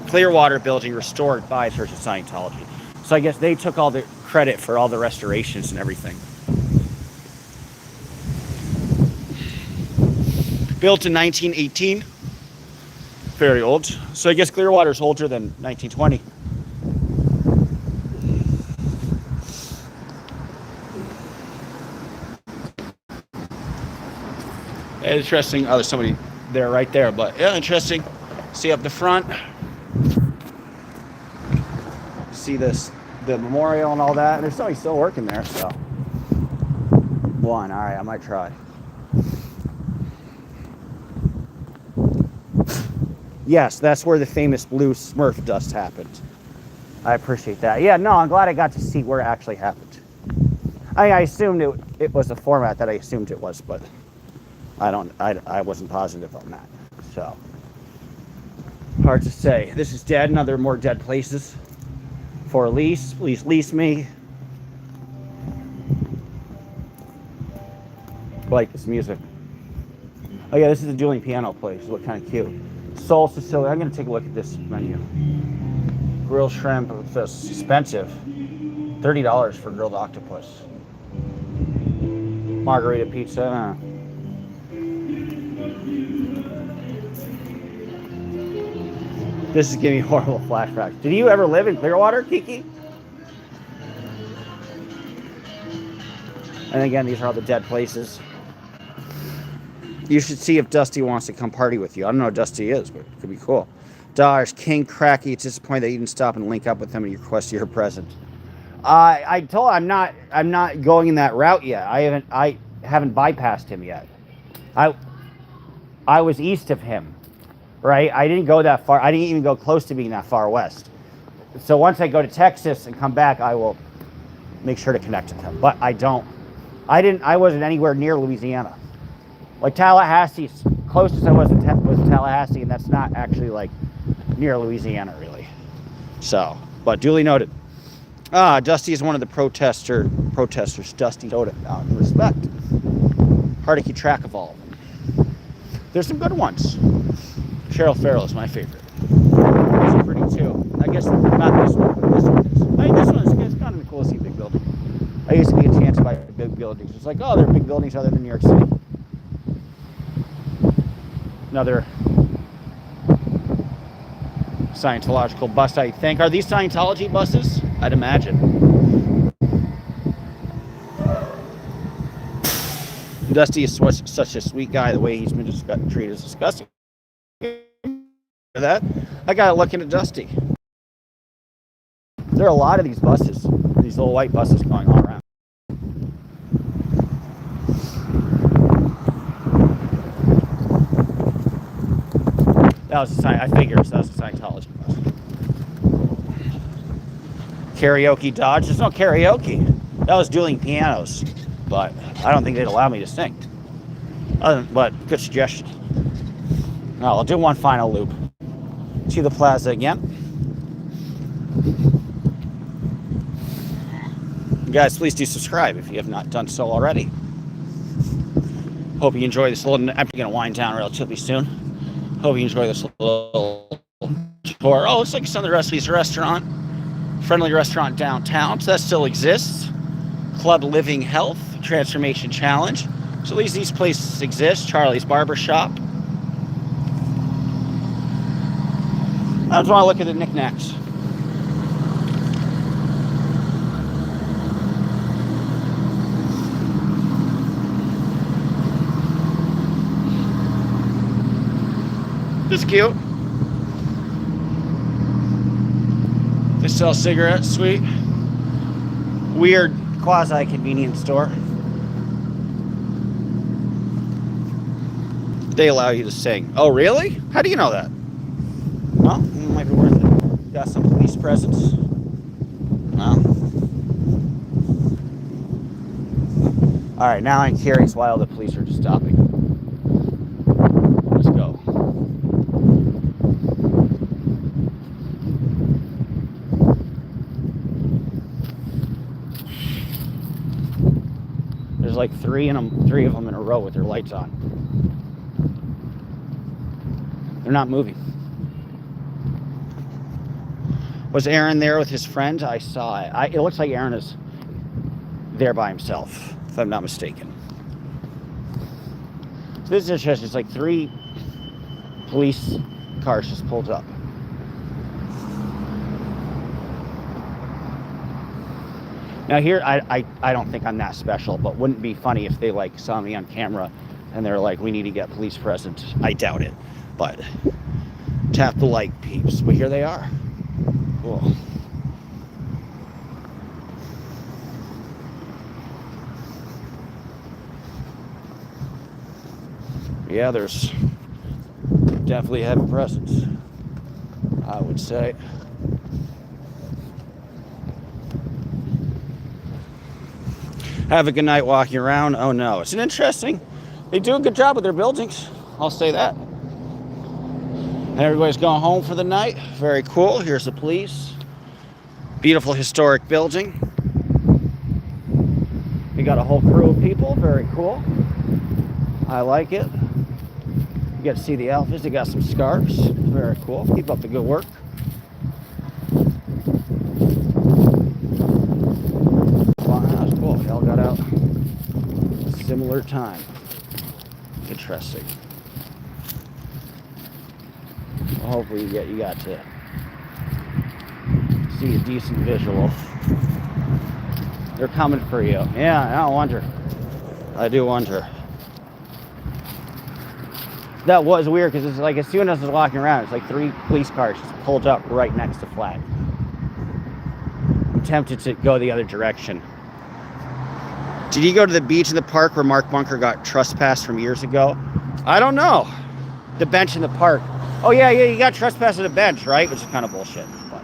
Clearwater building restored by Church of Scientology. So I guess they took all the credit for all the restorations and everything. Built in 1918. Very old. So I guess Clearwater's older than 1920. Interesting. Oh, there's somebody there right there, but yeah, interesting. See up the front. See this, the memorial and all that. There's somebody still working there, so. One, all right, I might try. Yes, that's where the famous blue Smurf dust happened. I appreciate that. Yeah, no, I'm glad I got to see where it actually happened. I assumed it was the format that I assumed it was, but I wasn't positive on that. So, hard to say. This is dead, and other more dead places. For lease, please lease me. I like this music. Oh yeah, this is a dueling piano place. Look kind of cute. Soul Sicilian. I'm gonna take a look at this menu. Grilled shrimp. It's expensive. $30 for grilled octopus. Margarita pizza. This is giving me horrible flashbacks. Did you ever live in Clearwater, Kiki? And again, these are all the dead places. You should see if Dusty wants to come party with you. I don't know who Dusty is, but it could be cool. Dollars, King Cracky. It's disappointing that you didn't stop and link up with him and request your present. I told him I'm not going in that route yet. I haven't bypassed him yet. I was east of him, right? I didn't go that far. I didn't even go close to being that far west. So once I go to Texas and come back, I will make sure to connect to them. But I wasn't anywhere near Louisiana. Like Tallahassee's closest I was Tallahassee, and that's not actually like near Louisiana really. So, but duly noted. Dusty is one of the protesters. Dusty showed it respect. Hard to keep track of all of them. There's some good ones. Cheryl Farrell is my favorite. She's pretty too. I guess not this one, but this one is. I mean, this one is kind of cool to see a big building. I used to be enchanted by big buildings. It's like, oh, there are big buildings other than New York City. Another Scientological bus, I think. Are these Scientology buses? I'd imagine. Dusty is such a sweet guy. The way he's been treated is disgusting. That I got looking at Dusty. There are a lot of these buses, these little white buses going all around. That was I figured that was a Scientology bus. Karaoke Dodge. There's no karaoke. That was dueling pianos, but I don't think they'd allow me to sing. But good suggestion. I'll do one final loop. See the plaza again. You guys, please do subscribe if you have not done so already. Hope you enjoy this little. I'm going to wind down relatively soon. Hope you enjoy this little tour. Oh, looks like it's on the Recipe's restaurant. Friendly restaurant downtown. So that still exists. Club Living Health Transformation Challenge. So at least these places exist. Charlie's Barbershop. I just want to look at the knickknacks. This is cute. They sell cigarettes, sweet. Weird quasi-convenience store. They allow you to sing. Oh, really? How do you know that? Well, it might be worth it. Got some police presence. Well. Alright, now I'm curious why all the police are just stopping. Let's go. There's like three of them in a row with their lights on. They're not moving. Was Aaron there with his friend? I saw it. It looks like Aaron is there by himself, if I'm not mistaken. So this is just like 3 police cars just pulled up. Now here, I don't think I'm that special, but wouldn't it be funny if they like saw me on camera and they're like, we need to get police present. I doubt it, but tap the like, peeps. But here they are. Cool. Yeah, there's definitely a heavy presence, I would say. Have a good night walking around. Oh no, it's an interesting. They do a good job with their buildings. I'll say that. And everybody's going home for the night. Very cool. Here's the police. Beautiful historic building. We got a whole crew of people. Very cool. I like it. You get to see the outfits. They got some scarves. Very cool. Keep up the good work. Wow, that was cool. They all got out at a similar time. Interesting. Well, hopefully you got to see a decent visual. They're coming for you. Yeah, I wonder. I do wonder. That was weird because it's like as soon as I was walking around, it's like 3 police cars just pulled up right next to flag. I'm tempted to go the other direction. Did you go to the beach in the park where Mark Bunker got trespassed from years ago? I don't know. The bench in the park. Oh yeah, you got trespassed at a bench, right? Which is kind of bullshit. But.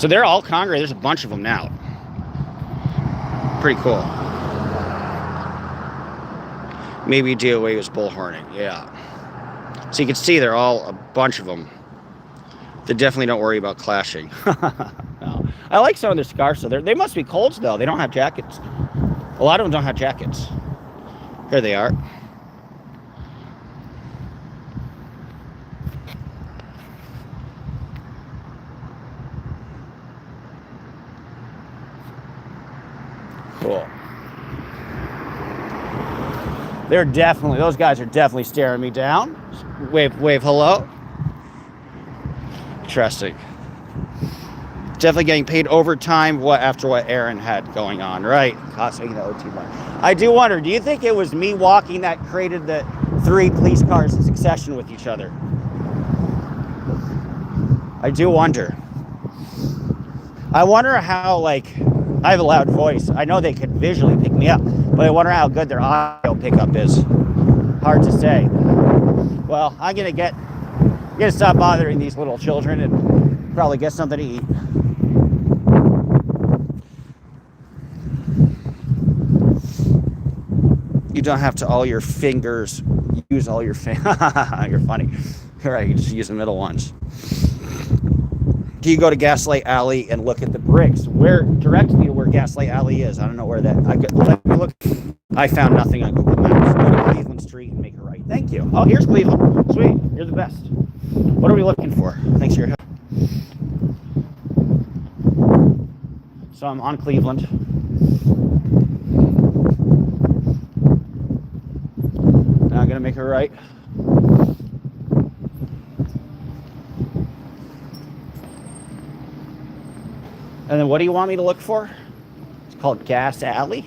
So they're all congregated. There's a bunch of them now. Pretty cool. Maybe DOA was bullhorning. Yeah. So you can see they're all a bunch of them. They definitely don't worry about clashing. No. I like some of their scarves. So they must be colds though. They don't have jackets. A lot of them don't have jackets. Here they are. Cool. Those guys are definitely staring me down. Wave hello. Interesting. Definitely getting paid overtime after what Aaron had going on, right? Costing the OT money. I do wonder, do you think it was me walking that created the 3 police cars in succession with each other? I do wonder. I wonder how, like, I have a loud voice. I know they could visually pick me up, but I wonder how good their audio pickup is. Hard to say. Well, I'm gonna stop bothering these little children and probably get something to eat. You don't have to use all your fingers. You're funny. All right, you just use the middle ones. Do you go to Gaslight Alley and look at the bricks? Directly to where Gaslight Alley is. I don't know where that. Let me look. I found nothing on Google Maps. Go to Cleveland Street and make a right. Thank you. Oh, here's Cleveland. Sweet. You're the best. What are we looking for? Thanks for your help. So I'm on Cleveland. Now I'm gonna make a right. And then what do you want me to look for? It's called Gas Alley.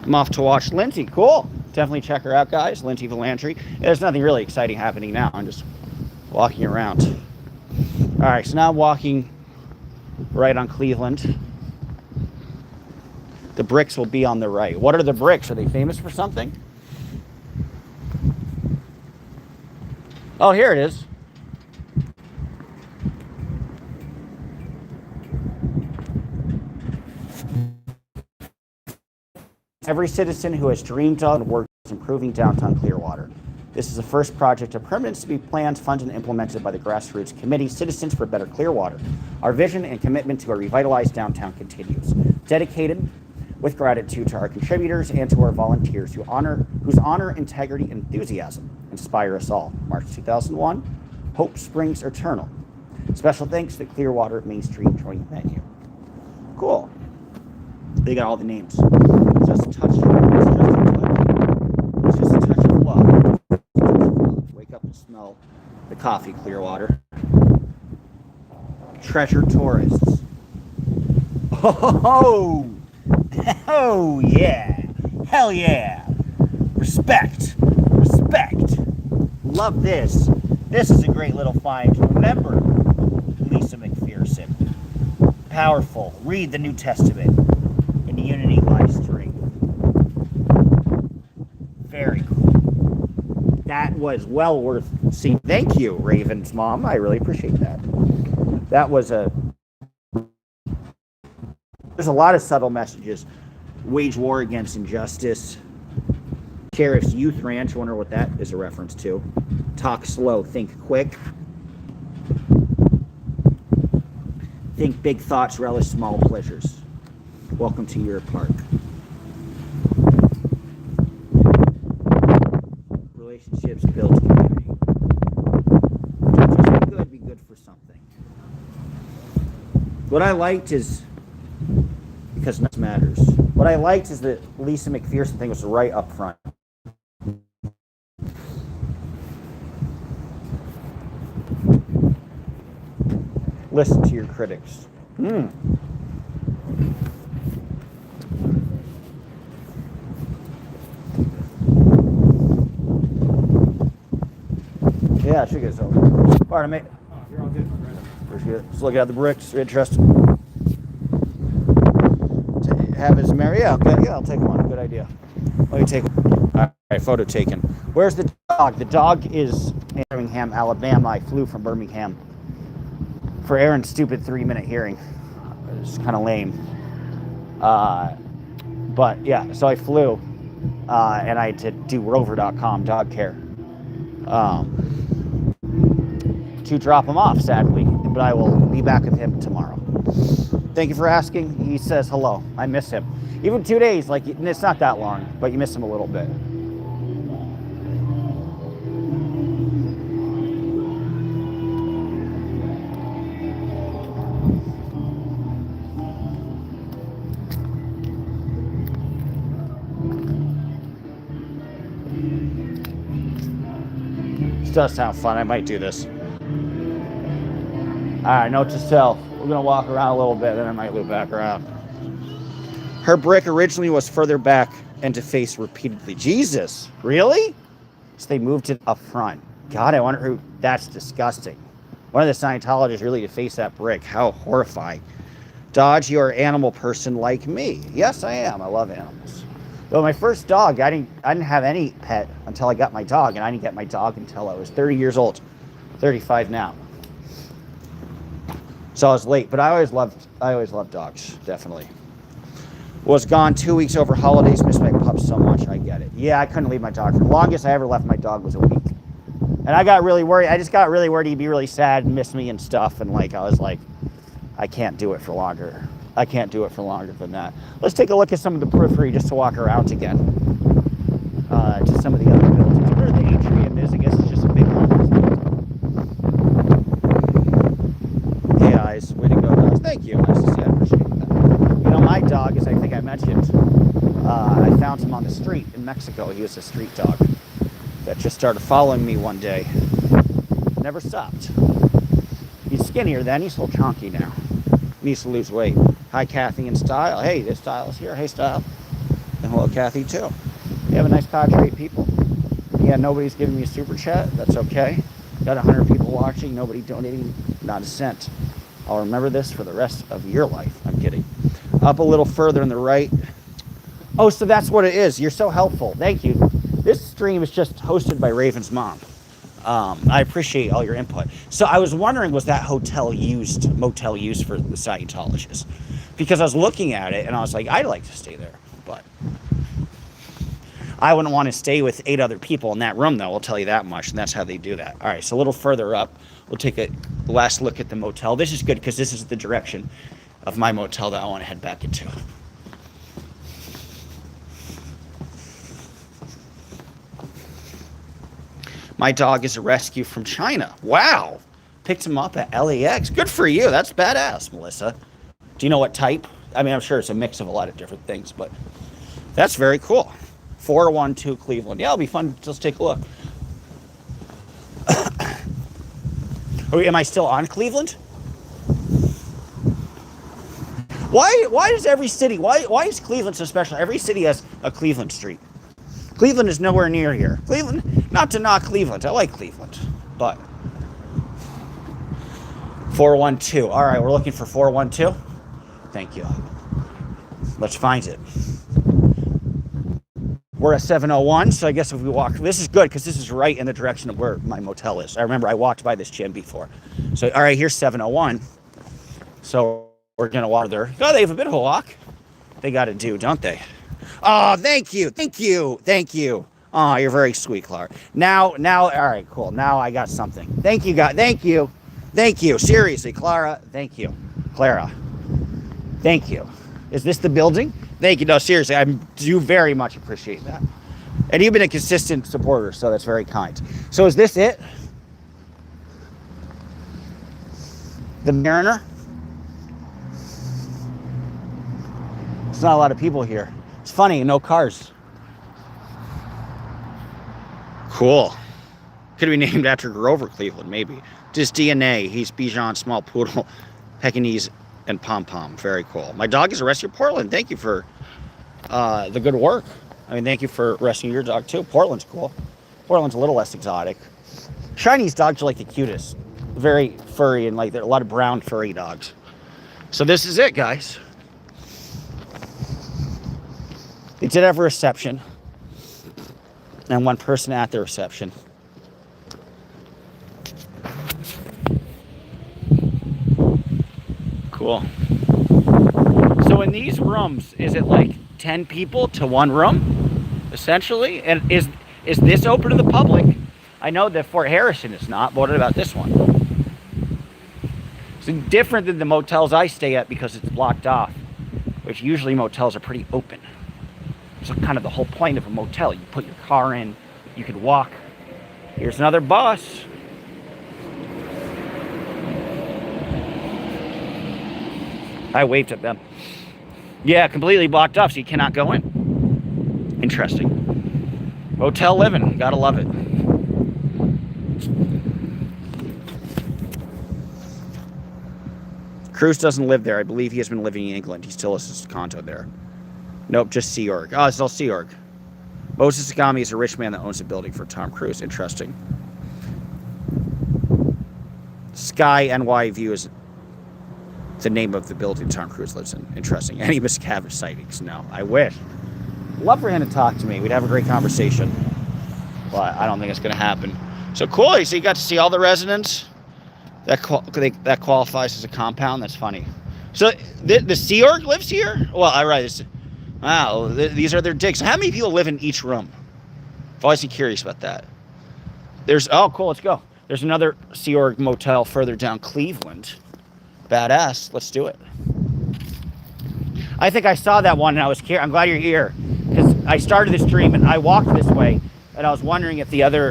I'm off to watch Lindsay. Cool. Definitely check her out, guys. Lindsay Valantry. There's nothing really exciting happening now. I'm just walking around. All right, so now I'm walking right on Cleveland. The bricks will be on the right. What are the bricks? Are they famous for something? Oh, here it is. Every citizen who has dreamed of and worked towards improving downtown Clearwater. This is the first project of permanence to be planned, funded, and implemented by the grassroots committee, Citizens for Better Clearwater. Our vision and commitment to a revitalized downtown continues. Dedicated with gratitude to our contributors and to our volunteers whose honor, integrity, and enthusiasm inspire us all. March 2001, Hope Springs Eternal. Special thanks to Clearwater Main Street joint venue. Cool. They got all the names. Just a touch. It's just a touch of love. Wake up and smell the coffee, Clearwater. Treasure tourists. Oh, oh yeah. Hell yeah. Respect. Love this. This is a great little find. Remember Lisa McPherson. Powerful. Read the New Testament. In unity lies strength. Very cool. That was well worth seeing. Thank you, Raven's mom. I really appreciate that. That was there's a lot of subtle messages. Wage war against injustice. Sheriff's Youth Ranch. I wonder what that is a reference to. Talk slow, think quick. Think big thoughts, relish small pleasures. Welcome to your park. Relationships build community. Don't just be good for something. What I liked is, because nothing matters, what I liked is that Lisa McPherson thing was right up front. Listen to your critics. Yeah, I should get over. Pardon me. Oh, you're all good. Appreciate it. Just looking at the bricks. Interesting. Have his Mary. Yeah, okay. Yeah, I'll take one. Good idea. Let me take one. All right, photo taken. Where's the dog? The dog is in Birmingham, Alabama. I flew from Birmingham for Aaron's stupid 3-minute hearing. It's kind of lame. But yeah, so I flew, and I had to do rover.com dog care to drop him off, sadly, but I will be back with him tomorrow. Thank you for asking. He says hello. I miss him. Even 2 days, like, it's not that long, but you miss him a little bit. This does sound fun. I might do this. All right, note to self. We're going to walk around a little bit, then I might loop back around. Her brick originally was further back and to face repeatedly. Jesus, really? So they moved it up front. God, I wonder who... That's disgusting. One of the Scientologists really to face that brick. How horrifying. Dodge, you're an animal person like me. Yes, I am. I love animals. Though my first dog, I didn't have any pet until I got my dog, and I didn't get my dog until I was 30 years old. 35 now. So I was late, but I always loved dogs, definitely. Was gone 2 weeks over holidays, missed my pups so much, I get it. Yeah, I couldn't leave my dog. For the longest I ever left my dog was a week. And I got really worried. I just got really worried he'd be really sad and miss me and stuff. And like, I was like, I can't do it for longer. I can't do it for longer than that. Let's take a look at some of the periphery just to walk around again. To some of the other buildings. Where the atrium is, I guess it's just a big one. Hey guys, way to go dogs. Thank you. Nice to see. I appreciate that. You know, my dog, as I think I mentioned, I found him on the street in Mexico. He was a street dog that just started following me one day. Never stopped. He's skinnier then. He's a little chunky now. Needs to lose weight. Hi, Kathy and Style. Hey, this Style is here. Hey, Style. And hello, Kathy, too. You have a nice cadre of people. Yeah, nobody's giving me a super chat. That's okay. Got 100 people watching. Nobody donating. Not a cent. I'll remember this for the rest of your life. I'm kidding. Up a little further on the right. Oh, so that's what it is. You're so helpful. Thank you. This stream is just hosted by Raven's mom. I appreciate all your input. So I was wondering, was that motel used for the Scientologists? Because I was looking at it and I was like, I'd like to stay there, but I wouldn't want to stay with 8 other people in that room, though. I'll tell you that much, and that's how they do that. All right, so a little further up, we'll take a last look at the motel. This is good because this is the direction of my motel that I want to head back into. My dog is a rescue from China. Wow. Picked him up at LAX. Good for you. That's badass, Melissa. Do you know what type? I mean, I'm sure it's a mix of a lot of different things, but that's very cool. 412 Cleveland. Yeah, it'll be fun. Let's take a look. Oh, am I still on Cleveland? Why does every city, why is Cleveland so special? Every city has a Cleveland Street. Cleveland is nowhere near here. Cleveland, not to knock Cleveland. I like Cleveland, but 412. All right, we're looking for 412. Thank you. Let's find it. We're at 701, so I guess if we walk, this is good because this is right in the direction of where my motel is. I remember I walked by this gym before. So, all right, here's 701. So we're going to walk there. Oh, they have a bit of a walk. They got to do, don't they? Oh, thank you. Thank you. Thank you. Oh, you're very sweet, Clara. Now, all right, cool. Now I got something. Thank you, guys. Thank you. Thank you. Seriously, Clara. Thank you. Clara. Thank you. Is this the building? Thank you. No, seriously, I do very much appreciate that. And you've been a consistent supporter, so that's very kind. So is this it? The Mariner? There's not a lot of people here. It's funny, no cars. Cool. Could be named after Grover Cleveland, maybe. Just DNA. He's Bichon, small poodle, Pekingese, and pom-pom. Very cool. My dog is a rescue. Portland, thank you for the good work. I mean, thank you for rescuing your dog, too. Portland's cool. Portland's a little less exotic. Chinese dogs are like the cutest. Very furry, and like there are a lot of brown furry dogs. So this is it, guys. They did have a reception. And one person at the reception. Cool. So in these rooms, is it like 10 people to one room, essentially? And is this open to the public? I know that Fort Harrison is not, but what about this one? It's different than the motels I stay at because it's blocked off, which usually motels are pretty open. So kind of the whole point of a motel. You put your car in, you could walk. Here's another bus. I waved at them. Yeah, completely blocked off, so you cannot go in. Interesting. Hotel living, gotta love it. Cruz doesn't live there. I believe he has been living in England. He still has his condo there. Nope, just Sea Org. Oh, it's all Sea Org. Moses Agami is a rich man that owns a building for Tom Cruise. Interesting. Sky NY View is the name of the building Tom Cruise lives in. Interesting. Any Miscavige sightings? No. I wish. Love for him to talk to me. We'd have a great conversation. But I don't think it's going to happen. So cool. So you got to see all the residents. That qualifies as a compound. That's funny. So the Sea Org lives here? Well, all right. Wow. These are their digs. How many people live in each room? I've always been curious about that. Oh, cool. Let's go. There's another Sea Org motel further down Cleveland. Badass. Let's do it. I think I saw that one and I was curious. I'm glad you're here because I started this stream and I walked this way and I was wondering if the other,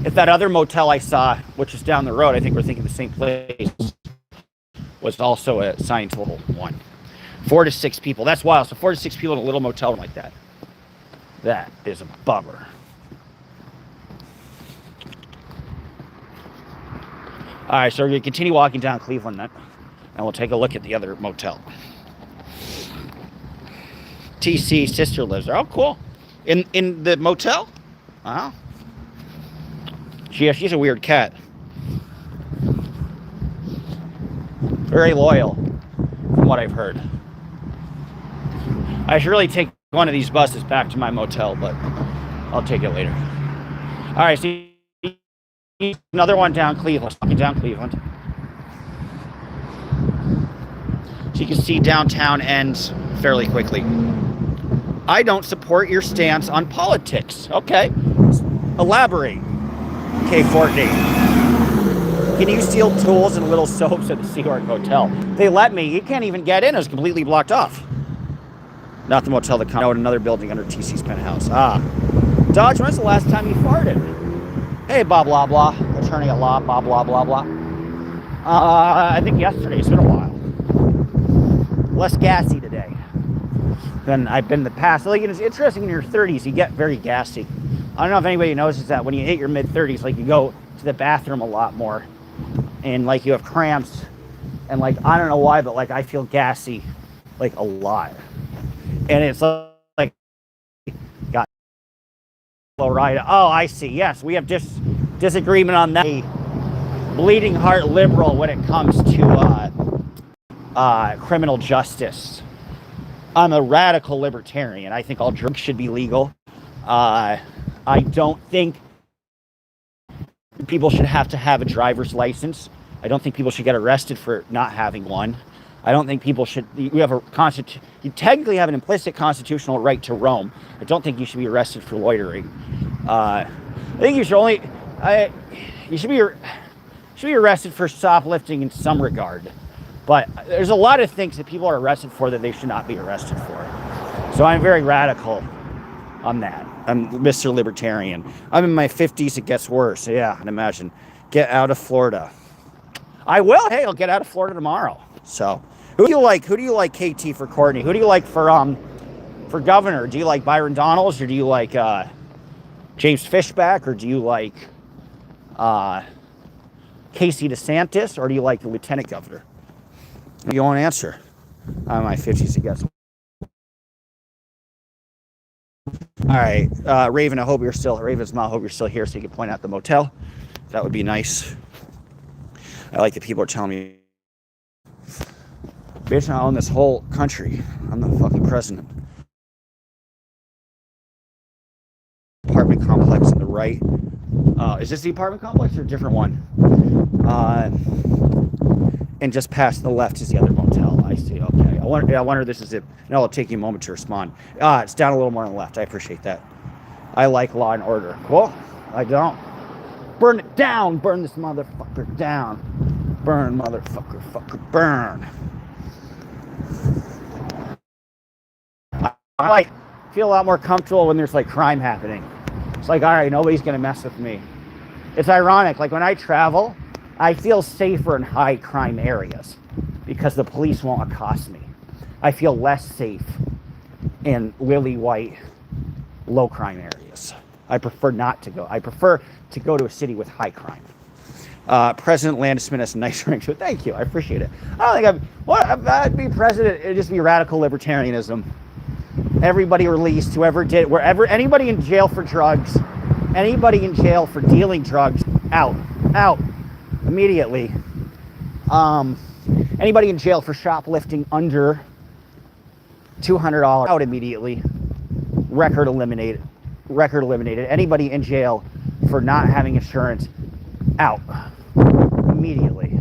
if that other motel I saw, which is down the road, I think we're thinking the same place, was also a Scientology one. 4 to 6 people. That's wild. So 4 to 6 people in a little motel like that. That is a bummer. All right, so we're going to continue walking down Cleveland then, and we'll take a look at the other motel. TC sister lives there. Oh, cool. In the motel? Wow. She's a weird cat. Very loyal, from what I've heard. I should really take one of these buses back to my motel, but I'll take it later. All right, so another one down Cleveland. Walking down Cleveland. So you can see downtown ends fairly quickly. I don't support your stance on politics. Okay. Elaborate. K14. Can you steal tools and little soaps at the Sea Org Hotel? They let me. You can't even get in. It's completely blocked off. Not the motel, the condo, another building under TC's penthouse. Dodge, when's the last time you farted? Hey, blah, blah, blah. Attorney at law, blah, blah, blah, blah. I think yesterday. It's been a while. Less gassy today than I've been in the past. Like, it's interesting in your 30s, you get very gassy. I don't know if anybody notices that when you hit your mid-30s, like, you go to the bathroom a lot more. And, like, you have cramps. And, like, I don't know why, but, like, I feel gassy, like, a lot. And it's like, got right. Oh, I see. Yes, we have disagreement on that. A bleeding heart liberal when it comes to criminal justice. I'm a radical libertarian. I think all drugs should be legal. I don't think people should have to have a driver's license. I don't think people should get arrested for not having one. I don't think people should. You have you technically have an implicit constitutional right to roam. I don't think you should be arrested for loitering. I think you should you should be arrested for shoplifting in some regard. But there's a lot of things that people are arrested for that they should not be arrested for. So I'm very radical on that. I'm Mr. Libertarian. I'm in my 50s. It gets worse. Yeah, and imagine. Get out of Florida. I will. Hey, I'll get out of Florida tomorrow. So, who do you like? Who do you like, KT, for Courtney? Who do you like for governor? Do you like Byron Donalds, or do you like James Fishback, or do you like Casey DeSantis, or do you like the lieutenant governor? You won't answer. I'm in my 50s, I guess. All right, Raven. I hope you're still. Raven's mom. I hope you're still here, so you can point out the motel. That would be nice. I like that people are telling me, bitch, I own this whole country. I'm the fucking president. Apartment complex on the right. Is this the apartment complex or a different one? and just past the left is the other motel. I see. Okay. I wonder this is it. No, it'll take you a moment to respond. It's down a little more on the left. I appreciate that. I like law and order. Cool. I don't. Burn it down. Burn this motherfucker down. Burn, motherfucker. Fucker. Burn. I like feel a lot more comfortable when there's like crime happening. It's like, all right, nobody's gonna mess with me. It's ironic. Like when I travel, I feel safer in high crime areas because the police won't accost me. I feel less safe in lily white, low crime areas. I prefer not to go. I prefer to go to a city with high crime. President Landisman has a nice ring to it. Thank you. I appreciate it. I don't think I'd be president. It'd just be radical libertarianism. Everybody released, wherever, anybody in jail for drugs, anybody in jail for dealing drugs, out, immediately. Anybody in jail for shoplifting under $200, out immediately. Record eliminated. Anybody in jail for not having insurance, out immediately.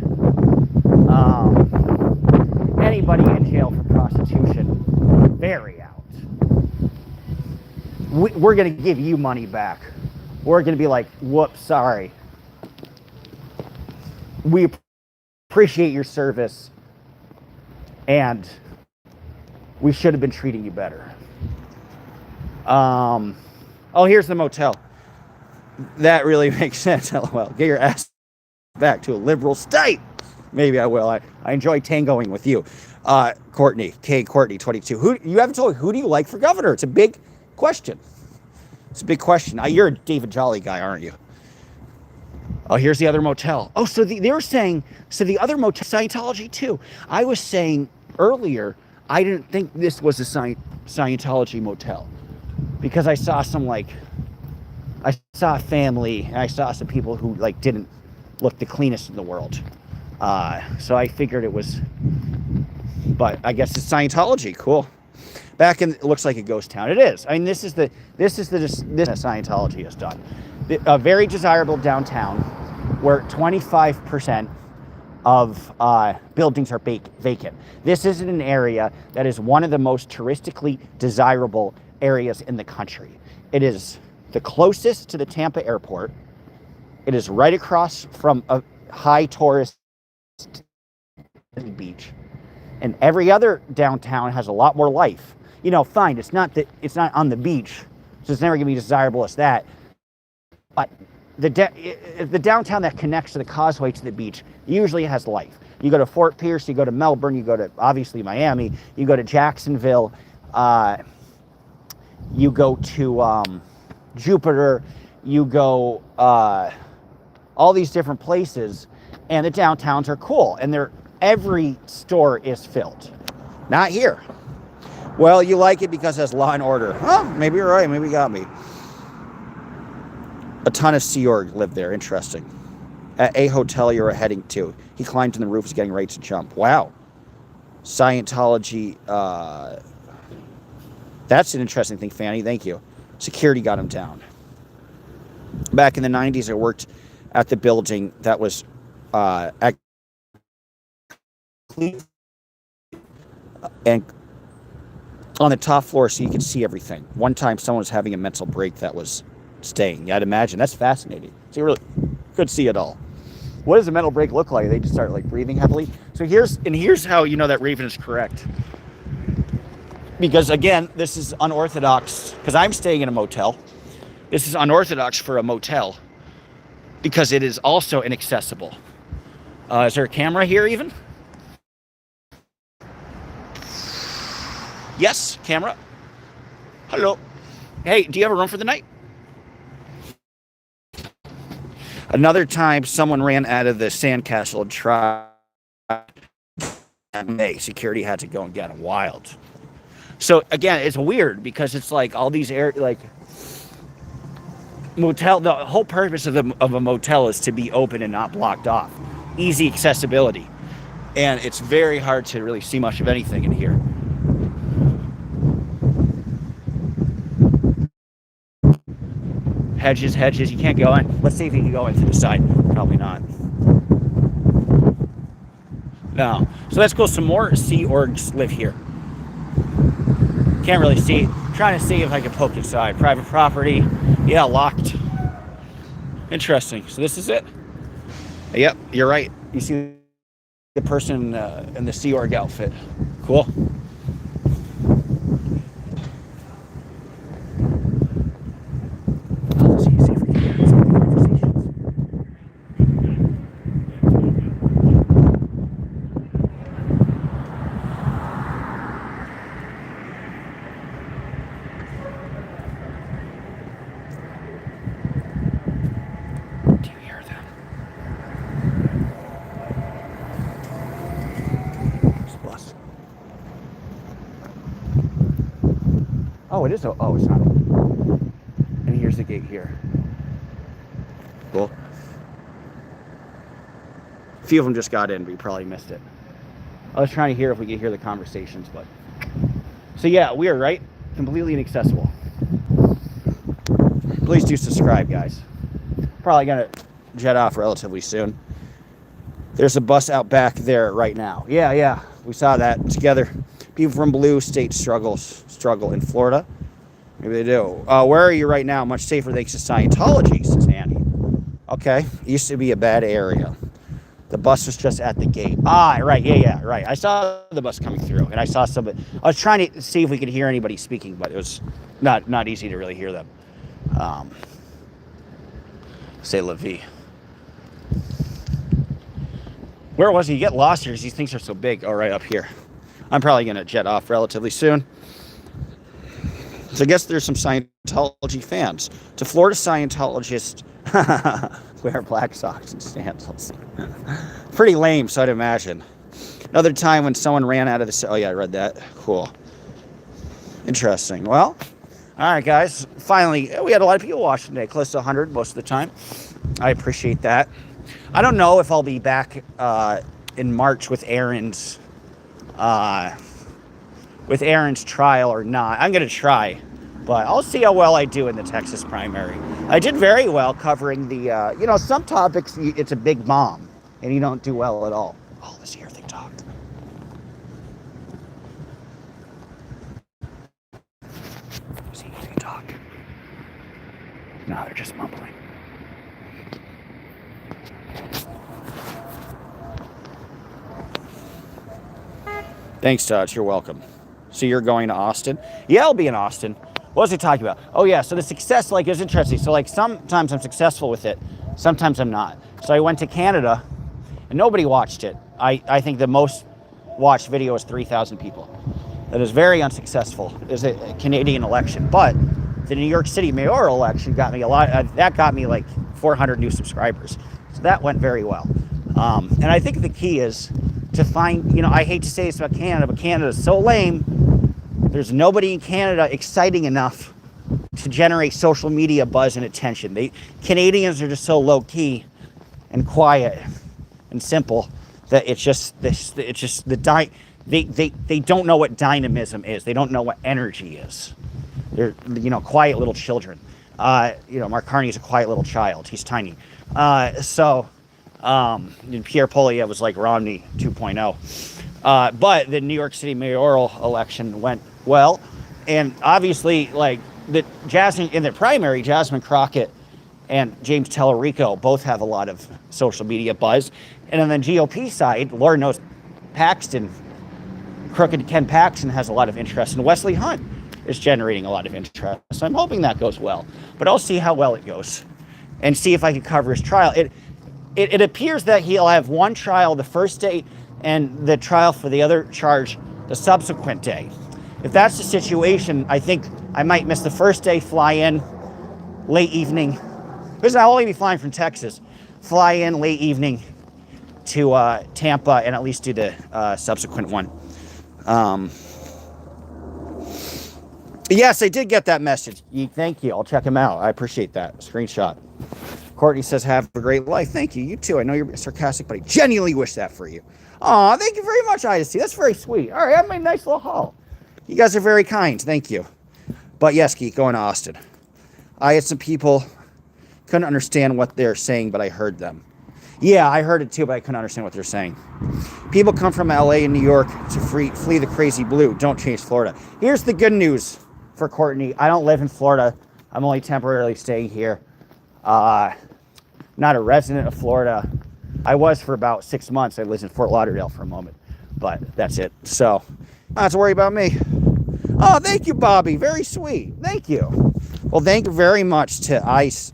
Anybody in jail for prostitution, very out. We're going to give you money back. We're going to be like, whoops, sorry. We appreciate your service, and we should have been treating you better. Oh, here's the motel. That really makes sense. LOL. Get your ass back to a liberal state. Maybe I will. I enjoy tangoing with you. Courtney, Courtney, 22. You haven't told me, who do you like for governor? It's a big question. You're a David Jolly guy, aren't you? Oh, here's the other motel. Oh, so they were saying, the other motel, Scientology too. I was saying earlier, I didn't think this was a Scientology motel because I saw I saw a family and I saw some people who didn't look the cleanest in the world. So I figured it was, but I guess it's Scientology. Cool. It looks like a ghost town. It is. I mean, this is Scientology has done. A very desirable downtown where 25% of buildings are vacant. This is an area that is one of the most touristically desirable areas in the country. It is the closest to the Tampa airport. It is right across from a high tourist beach. And every other downtown has a lot more life. Fine, it's not on the beach, so it's never going to be desirable as that. But the downtown that connects to the causeway to the beach usually has life. You go to Fort Pierce, you go to Melbourne, you go to, obviously, Miami, you go to Jacksonville, you go to Jupiter, you go all these different places, and the downtowns are cool, and every store is filled. Not here. Well, you like it because it has law and order. Huh, maybe you're right. Maybe you got me. A ton of Sea Org live there. Interesting. At a hotel you were heading to. He climbed in the roof, was getting ready to jump. Wow. Scientology. That's an interesting thing, Fanny. Thank you. Security got him down. Back in the 90s, I worked at the building that was at and on the top floor so you could see everything. One time someone was having a mental break that was staying. Yeah, I'd imagine. That's fascinating. So you really could see it all. What does a mental break look like? They just start breathing heavily. So here's how you know that Raven is correct. Because again, this is unorthodox because I'm staying in a motel. This is unorthodox for a motel because it is also inaccessible. Is there a camera here even? Yes, camera. Hello. Hey, do you have a room for the night? Another time, someone ran out of the sandcastle and tried. Security had to go and get him. Wild. So again, it's weird because it's all these motel. The whole purpose of a motel is to be open and not blocked off. Easy accessibility, and it's very hard to really see much of anything in here. Hedges, you can't go in. Let's see if you can go in through the side. Probably not. No. So that's cool. Some more Sea Orgs live here. Can't really see. Trying to see if I can poke inside. Private property. Yeah, locked. Interesting. So this is it. Yep, you're right. You see the person in the Sea Org outfit. Cool. Let's see if we can get some conversations. Do you hear them? There's a bus. Oh, it is. Oh, it's not. And here's the gate here. Cool. A few of them just got in, but you probably missed it. I was trying to hear if we could hear the conversations, but... So yeah, weird, right? Completely inaccessible. Please do subscribe, guys. Probably gonna jet off relatively soon. There's a bus out back there right now. Yeah, we saw that together. People from blue state struggle in Florida. Maybe they do. Where are you right now? Much safer thanks to Scientology, says Andy. Okay, it used to be a bad area. The bus was just at the gate. Right, yeah, right. I saw the bus coming through, and I saw somebody. I was trying to see if we could hear anybody speaking, but it was not easy to really hear them. Say La Vie. Where was he? You get lost here because these things are so big. Oh, right up here. I'm probably going to jet off relatively soon. So I guess there's some Scientology fans. To Florida Scientologists wear black socks and sandals. Pretty lame, so I'd imagine. Another time when someone ran out of the... Oh, yeah, I read that. Cool. Interesting. Well, all right, guys. Finally, we had a lot of people watching today. Close to 100 most of the time. I appreciate that. I don't know if I'll be back in March with Aaron's trial or not. I'm going to try, but I'll see how well I do in the Texas primary. I did very well covering the, some topics, it's a big bomb, and you don't do well at all. Oh, let's hear they talk. See if they talk. No, they're just mumbling. Thanks, Todd. You're welcome. So you're going to Austin? Yeah, I'll be in Austin. What was he talking about? Oh, yeah. So the success, is interesting. So, sometimes I'm successful with it. Sometimes I'm not. So I went to Canada, and nobody watched it. I think the most watched video was 3,000 people. That is very unsuccessful. It was a Canadian election. But the New York City mayoral election got me a lot. That got me 400 new subscribers. So that went very well. And I think the key is to find, I hate to say this about Canada, but Canada is so lame. There's nobody in Canada exciting enough to generate social media buzz and attention. Canadians are just so low key and quiet and simple that they don't know what dynamism is. They don't know what energy is. They're quiet little children. Mark Carney is a quiet little child. He's tiny. Pierre Poilievre was like Romney 2.0. But the New York City mayoral election went well. And obviously, in the primary, Jasmine Crockett and James Tellerico both have a lot of social media buzz. And on the GOP side, Lord knows crooked Ken Paxton has a lot of interest. And Wesley Hunt is generating a lot of interest. So I'm hoping that goes well. But I'll see how well it goes and see if I can cover his trial. It appears that he'll have one trial the first day and the trial for the other charge the subsequent day. If that's the situation, I think I might miss the first day, fly in late evening. Because I'll only be flying from Texas. Fly in late evening to Tampa and at least do the subsequent one. Yes, I did get that message. Thank you. I'll check him out. I appreciate that. Screenshot. Courtney says, have a great life. Thank you. You too. I know you're sarcastic, but I genuinely wish that for you. Aw, thank you very much, Ida C. That's very sweet. All right, I have my nice little haul. You guys are very kind. Thank you. But yes, Geek, going to Austin. I had some people couldn't understand what they're saying, but I heard them. Yeah, I heard it too, but I couldn't understand what they're saying. People come from LA and New York to flee the crazy blue. Don't change Florida. Here's the good news for Courtney. I don't live in Florida. I'm only temporarily staying here. Not a resident of Florida. I was for about 6 months. I lived in Fort Lauderdale for a moment, but that's it. So, not to worry about me. Oh, thank you, Bobby. Very sweet. Thank you. Well, thank you very much to Ice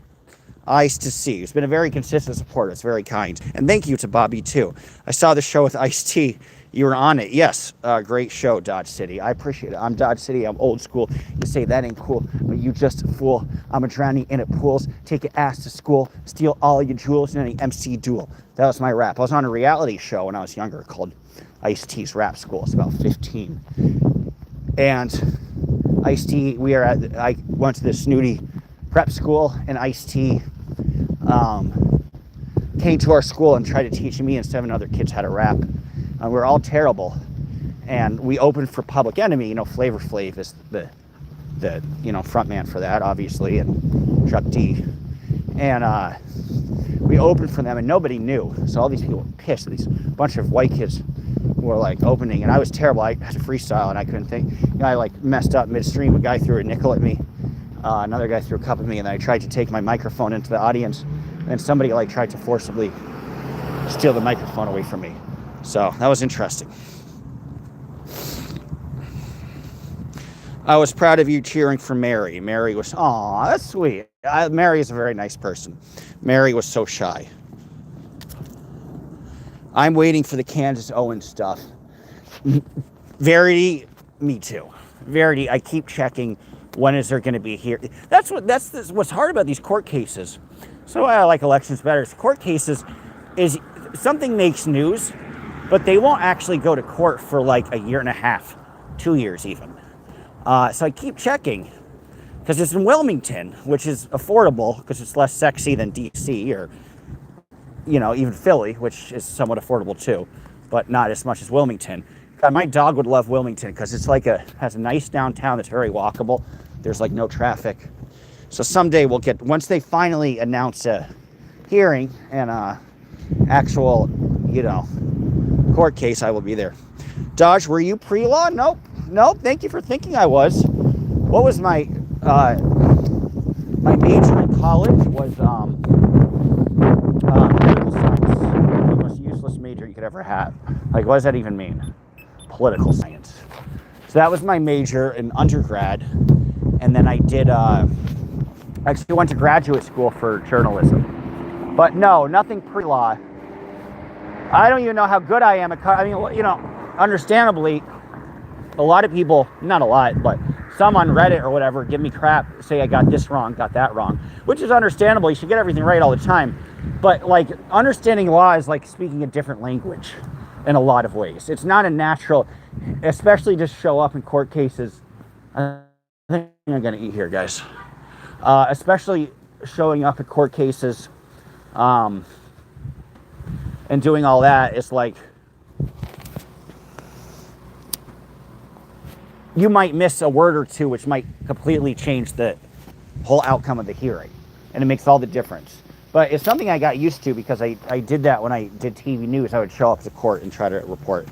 to See. It's been a very consistent supporter. It's very kind. And thank you to Bobby, too. I saw the show with Ice-T. You were on it. Yes, great show, Dodge City. I appreciate it. I'm Dodge City. I'm old school. You say that ain't cool, but you just a fool. I'm a drowning in it pools. Take your ass to school. Steal all your jewels in any MC duel. That was my rap. I was on a reality show when I was younger called Ice-T's Rap School. It's about 15. And Ice-T, I went to this snooty prep school, and Ice-T came to our school and tried to teach me and 7 other kids how to rap. We were all terrible. And we opened for Public Enemy. Flavor Flav is the front man for that, obviously, and Chuck D. And we opened for them, and nobody knew. So all these people were pissed. These bunch of white kids were like opening, and I was terrible. I had to freestyle, and I couldn't think. I messed up midstream. A guy threw a nickel at me. Another guy threw a cup at me, and then I tried to take my microphone into the audience, and somebody tried to forcibly steal the microphone away from me. So that was interesting. I was proud of you cheering for Mary. Mary was, aw, that's sweet. Mary is a very nice person. Mary was so shy. I'm waiting for the Candace Owens stuff. Verity, me too. Verity, I keep checking. When is there going to be here? That's what's hard about these court cases. So I like elections better. Court cases is something makes news, but they won't actually go to court for a year and a half, 2 years even. So I keep checking because it's in Wilmington, which is affordable because it's less sexy than DC or even Philly, which is somewhat affordable too, but not as much as Wilmington. My dog would love Wilmington because it's has a nice downtown that's very walkable. There's no traffic. So someday once they finally announce a hearing and actual, court case, I will be there. Dodge, were you pre-law? Nope. Thank you for thinking I was. What was my major in college was political science. The most useless major you could ever have. What does that even mean? Political science. So that was my major in undergrad, and then I did actually went to graduate school for journalism. But no, nothing pre-law. I don't even know how good I am at understandably, a lot of people, not a lot, but some on Reddit or whatever give me crap, say I got this wrong, got that wrong, which is understandable. You should get everything right all the time. But understanding law is speaking a different language in a lot of ways. It's not a natural, especially to show up in court cases. I think I'm going to eat here, guys. Especially showing up at court cases and doing all that is you might miss a word or two, which might completely change the whole outcome of the hearing. And it makes all the difference. But it's something I got used to because I did that when I did TV news. I would show up to court and try to report.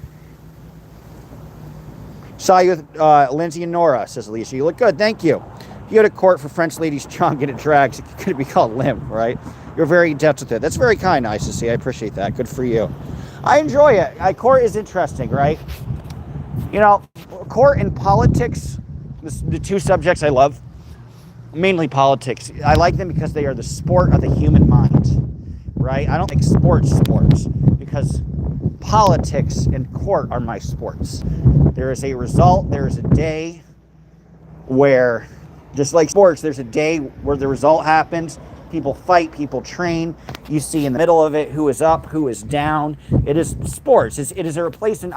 Saw you with Lindsay and Nora, says Alicia. You look good, thank you. You go to court for French lady's chunk and it drags. It could be called limp, right? You're very adept with it. That's very kind, nice to see. I appreciate that. Good for you. I enjoy it. Court is interesting, right? Court and politics, the two subjects I love, mainly politics. I like them because they are the sport of the human mind, right? I don't like sports because politics and court are my sports. There is a result, there is a day where, just like sports, there's a day where the result happens. People fight, people train. You see in the middle of it who is up, who is down. It is sports. It is a replacement.